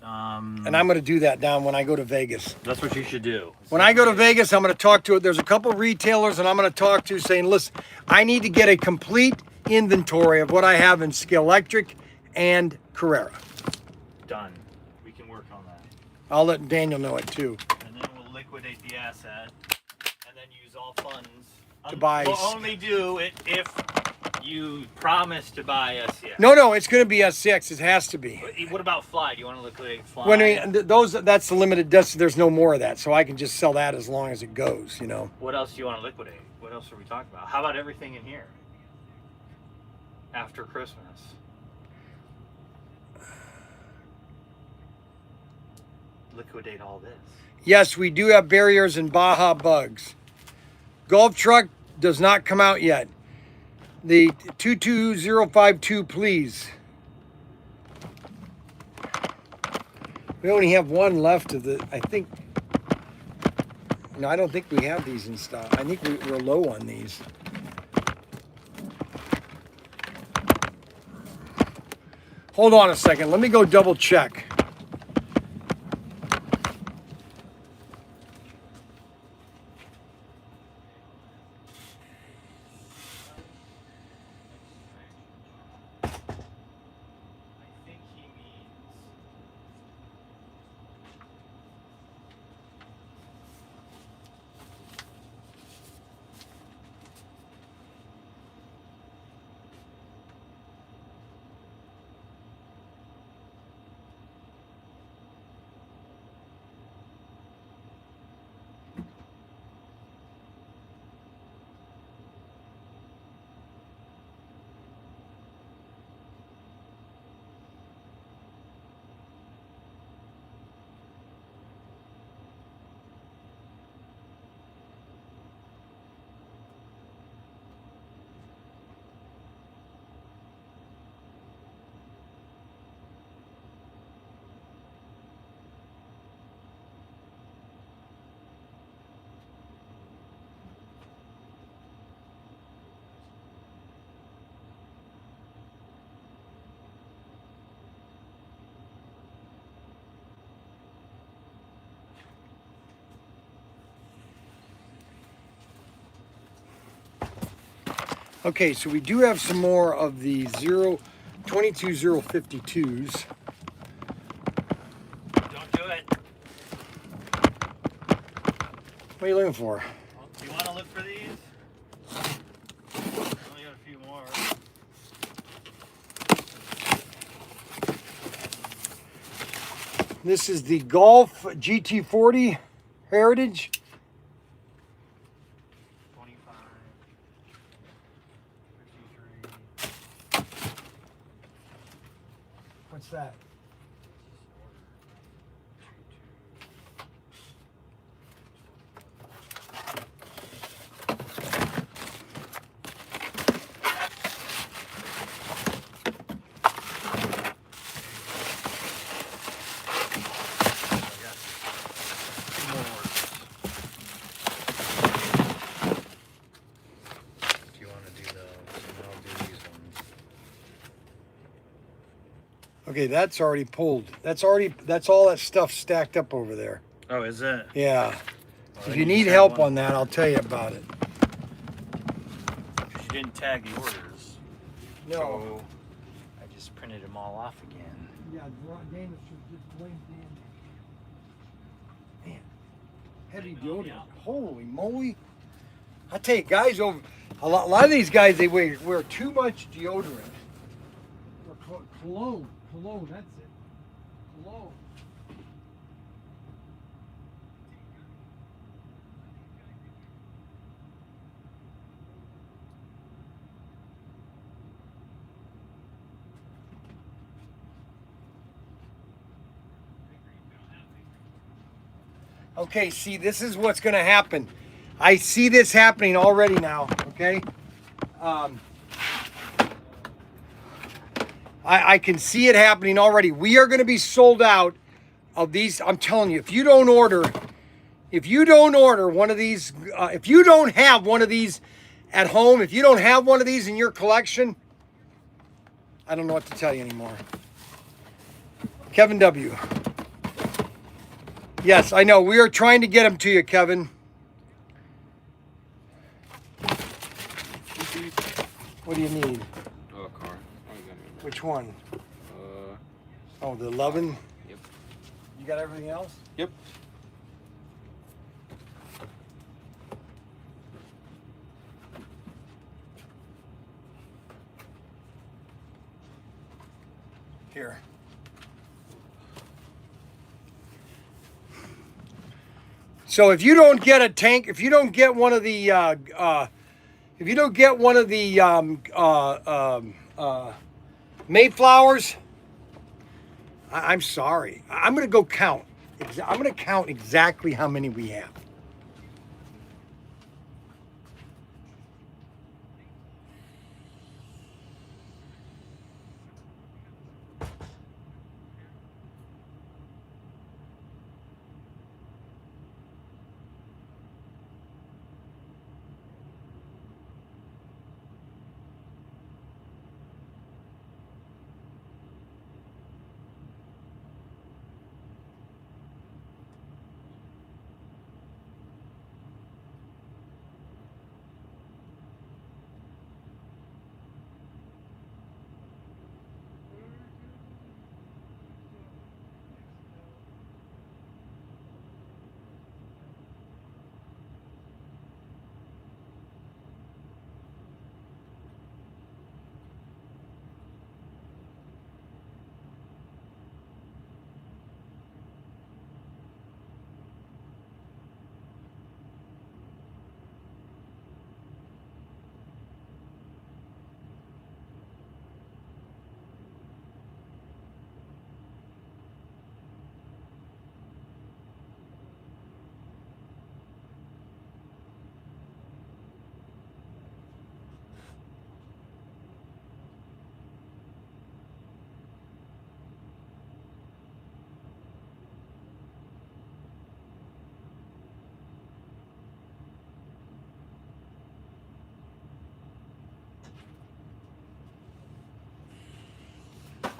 And I'm going to do that down when I go to Vegas. That's what you should do. When I go to Vegas, I'm going to talk to it. There's a couple retailers and I'm going to talk to saying, listen, I need to get a complete inventory of what I have in Scale Electric and Carrera. Done. I'll let Daniel know it too. And then we'll liquidate the asset, and then use all funds To buy. We'll only do it if you promise to buy SCX. No, it's going to be SCX. It has to be. What about Fly? Do you want to liquidate Fly? When that's the limited. There's no more of that, so I can just sell that as long as it goes. You know. What else do you want to liquidate? What else are we talking about? How about everything in here? After Christmas. Liquidate all this. Yes, we do have barriers and Baja bugs. Gulf truck does not come out yet. The 22052, please. We only have one left of the, I think. No, I don't think we have these in stock. I think we're low on these. Hold on a second. Let me go double check. Okay, so we do have some more of the 22052s. Don't do it. What are you looking for? Do you want to look for these? Only got a few more. This is the Gulf GT40 Heritage. 25, 53. What's that? Okay, that's already pulled. That's all that stuff stacked up over there. Oh, is it? Yeah. Well, If I you need need to help have one. on that, I'll tell you about it. You didn't tag the orders. No. So I just printed them all off again. Yeah, Dana should just blame Dan. Man, heavy deodorant. Holy moly. I tell you, guys, a lot of these guys, they wear too much deodorant. Or cologne, that's it. Cologne. Okay, see, this is what's going to happen. I see this happening already now, okay? I can see it happening already. We are going to be sold out of these. I'm telling you, if you don't order one of these, if you don't have one of these at home, if you don't have one of these in your collection, I don't know what to tell you anymore. Kevin W. Yes, I know. We are trying to get them to you, Kevin. What do you need? Oh, a car. Which one? Uh, Oh, the 11? Yep. You got everything else? Yep. Here. So if you don't get a tank, if you don't get one of the, if you don't get one of the Mayflowers, I'm sorry. I'm gonna go count. I'm gonna count exactly how many we have.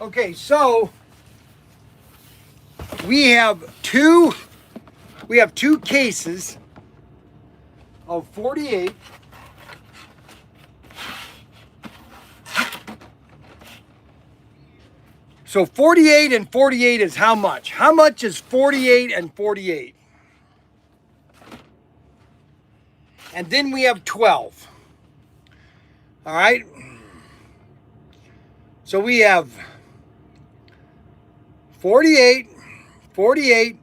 Okay, so we have two cases of 48. So 48 and 48 is how much? How much is 48 and 48? And then we have 12. All right? So we have 48, 48,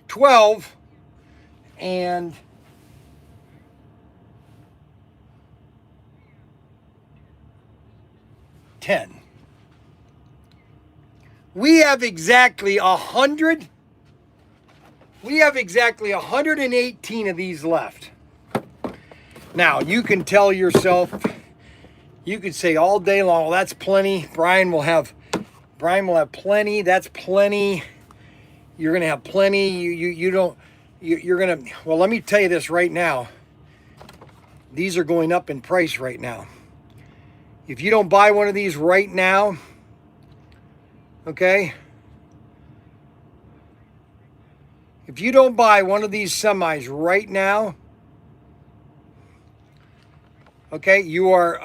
12, and 10. We have exactly 100. We have exactly 118 of these left. Now, you can tell yourself, you could say all day long, well, that's plenty. Bryan will have plenty. That's plenty. You're going to have plenty. You're going to, well, let me tell you this right now. These are going up in price right now. If you don't buy one of these right now, okay? If you don't buy one of these semis right now, okay, you are,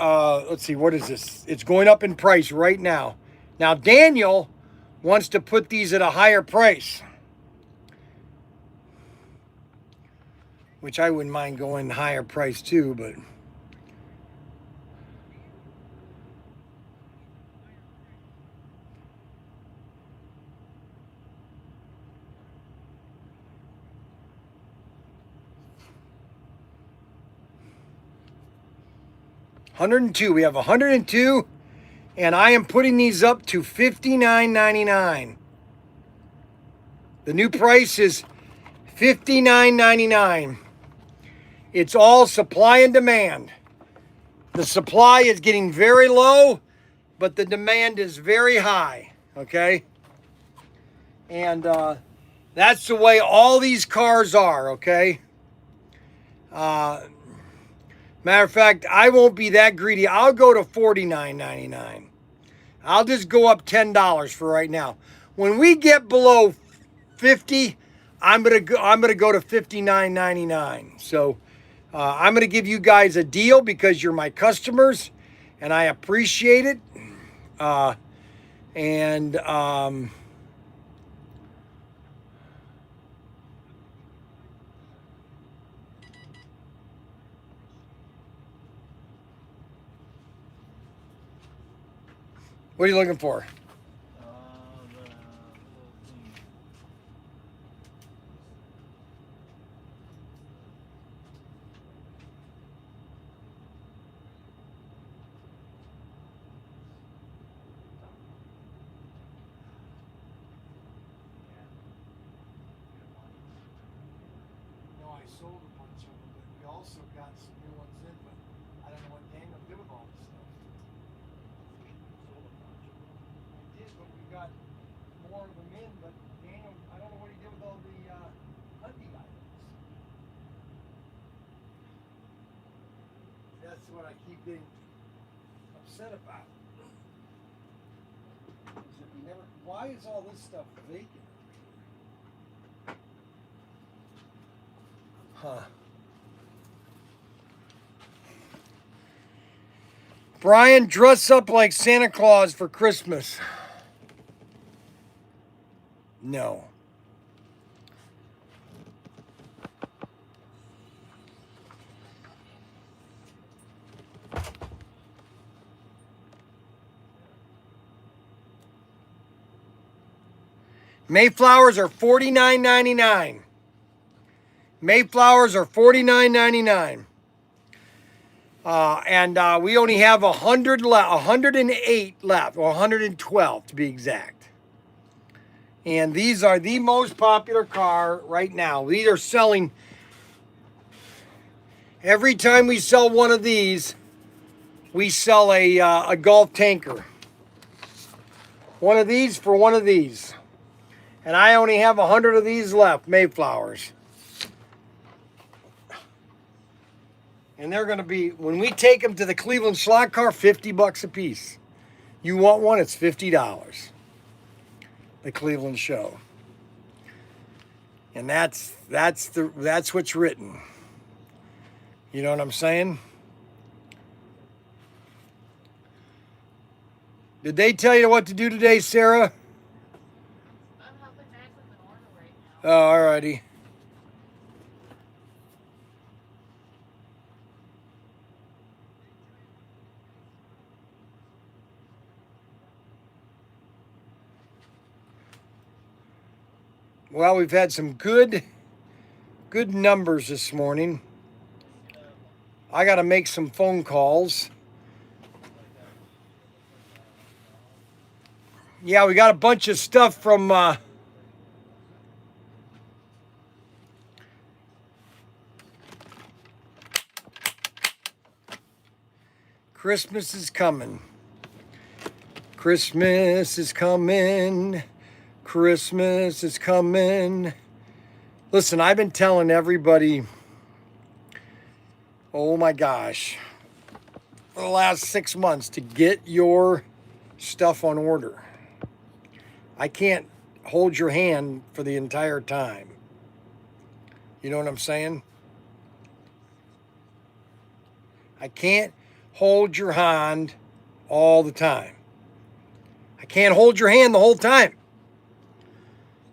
let's see, what is this? It's going up in price right now. Now, Daniel wants to put these at a higher price, which I wouldn't mind going higher price too, but $102. We have 102, and I am putting these up to $59.99. The new price is $59.99. It's all supply and demand. The supply is getting very low, but the demand is very high, okay? And that's the way all these cars are, okay? Matter of fact, I won't be that greedy. I'll go to $49.99. I'll just go up $10 for right now. When we get below 50, I'm gonna go to $59.99. So I'm gonna give you guys a deal because you're my customers, and I appreciate it. What are you looking for? The little thing. No, I sold a bunch of them, but we also got some new ones in, but I don't know what Daniel did with all this stuff. I did, but we got more of them in, but Daniel, I don't know what he did with all the hunting items. That's what I keep getting upset about. Is that we never, why is all this stuff vacant? Huh. Bryan, dress up like Santa Claus for Christmas. No. Mayflowers are $49.99. Mayflowers are $49.99. And we only have 108 left, or 112 to be exact. And these are the most popular car right now. These are selling, every time we sell one of these, we sell a Gulf tanker. One of these for one of these. And I only have 100 of these left, Mayflowers. And they're going to be, when we take them to the Cleveland slot car, $50 a piece. You want one, it's $50. The Cleveland show. And that's what's written. You know what I'm saying? Did they tell you what to do today, Sarah? I'm helping Mac with an order right now. Oh, alrighty. Well, we've had some good numbers this morning. I got to make some phone calls. Yeah, we got a bunch of stuff from Christmas is coming. Christmas is coming. Christmas is coming. Listen, I've been telling everybody, oh my gosh, for the last 6 months to get your stuff on order. I can't hold your hand for the entire time. You know what I'm saying? I can't hold your hand all the time. I can't hold your hand the whole time.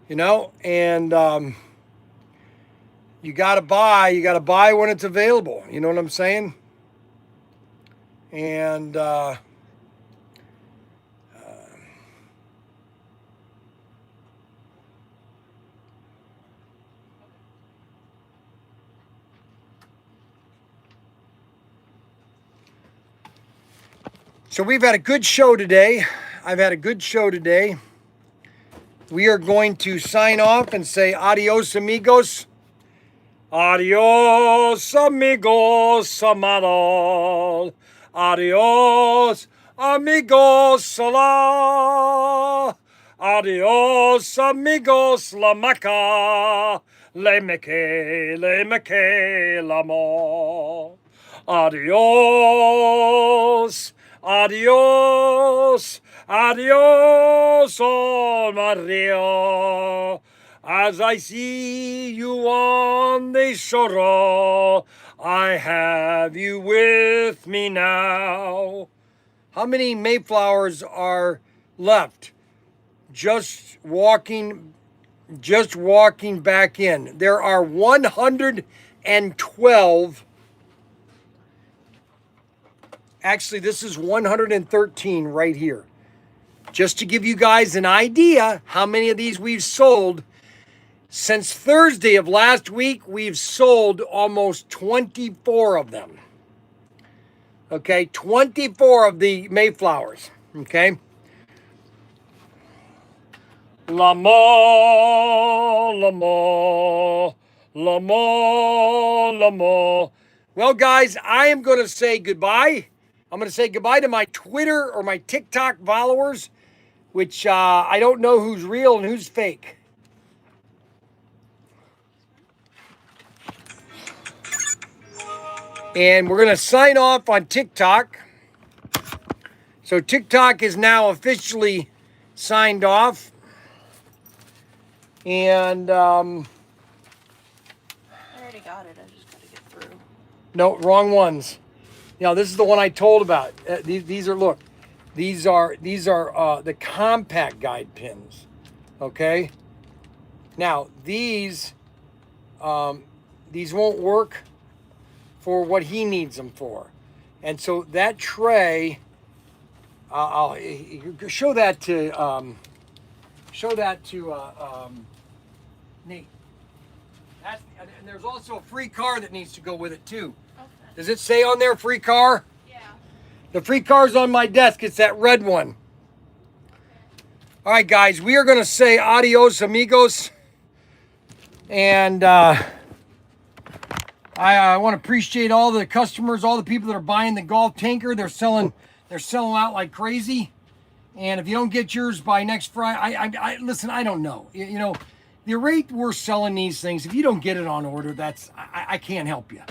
You know, and you gotta buy when it's available. You know what I'm saying? And so we've had a good show today. I've had a good show today. We are going to sign off and say adios, amigos. Adios, amigos, amados. Adios, amigos, salah. Adios, amigos, la maca. Le meke, l'amor. Adios, adios. Adios, oh Maria, as I see you on the shore, I have you with me now. How many Mayflowers are left? Just walking back in. There are 112. Actually, this is 113 right here. just to give you guys an idea how many of these we've sold. Since Thursday of last week, we've sold almost 24 of them. Okay, 24 of the Mayflowers. Okay. L'amour, l'amour, l'amour, l'amour. Well, guys, I am going to say goodbye. I'm going to say goodbye to my Twitter or my TikTok followers, which I don't know who's real and who's fake. And we're going to sign off on TikTok. So TikTok is now officially signed off. And I already got it. I just got to get through. no, wrong ones. Now this is the one I told about. These are, look, these are the compact guide pins. Okay. Now these won't work for what he needs them for, and so that tray, I'll show that to Nate. And there's also a free car that needs to go with it too. Okay. Does it say on there free car? Yeah. The free car's on my desk. It's that red one. All right, guys, we are going to say adios, amigos. And I want to appreciate all the customers, all the people that are buying the Gulf tanker. They're selling out like crazy. And if you don't get yours by next Friday, listen, I don't know. You know, the rate we're selling these things, if you don't get it on order, I can't help you.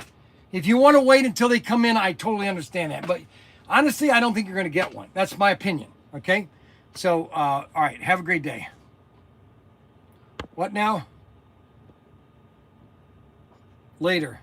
If you want to wait until they come in, I totally understand that. But honestly, I don't think you're going to get one. That's my opinion. Okay? So, all right. Have a great day. What now? Later.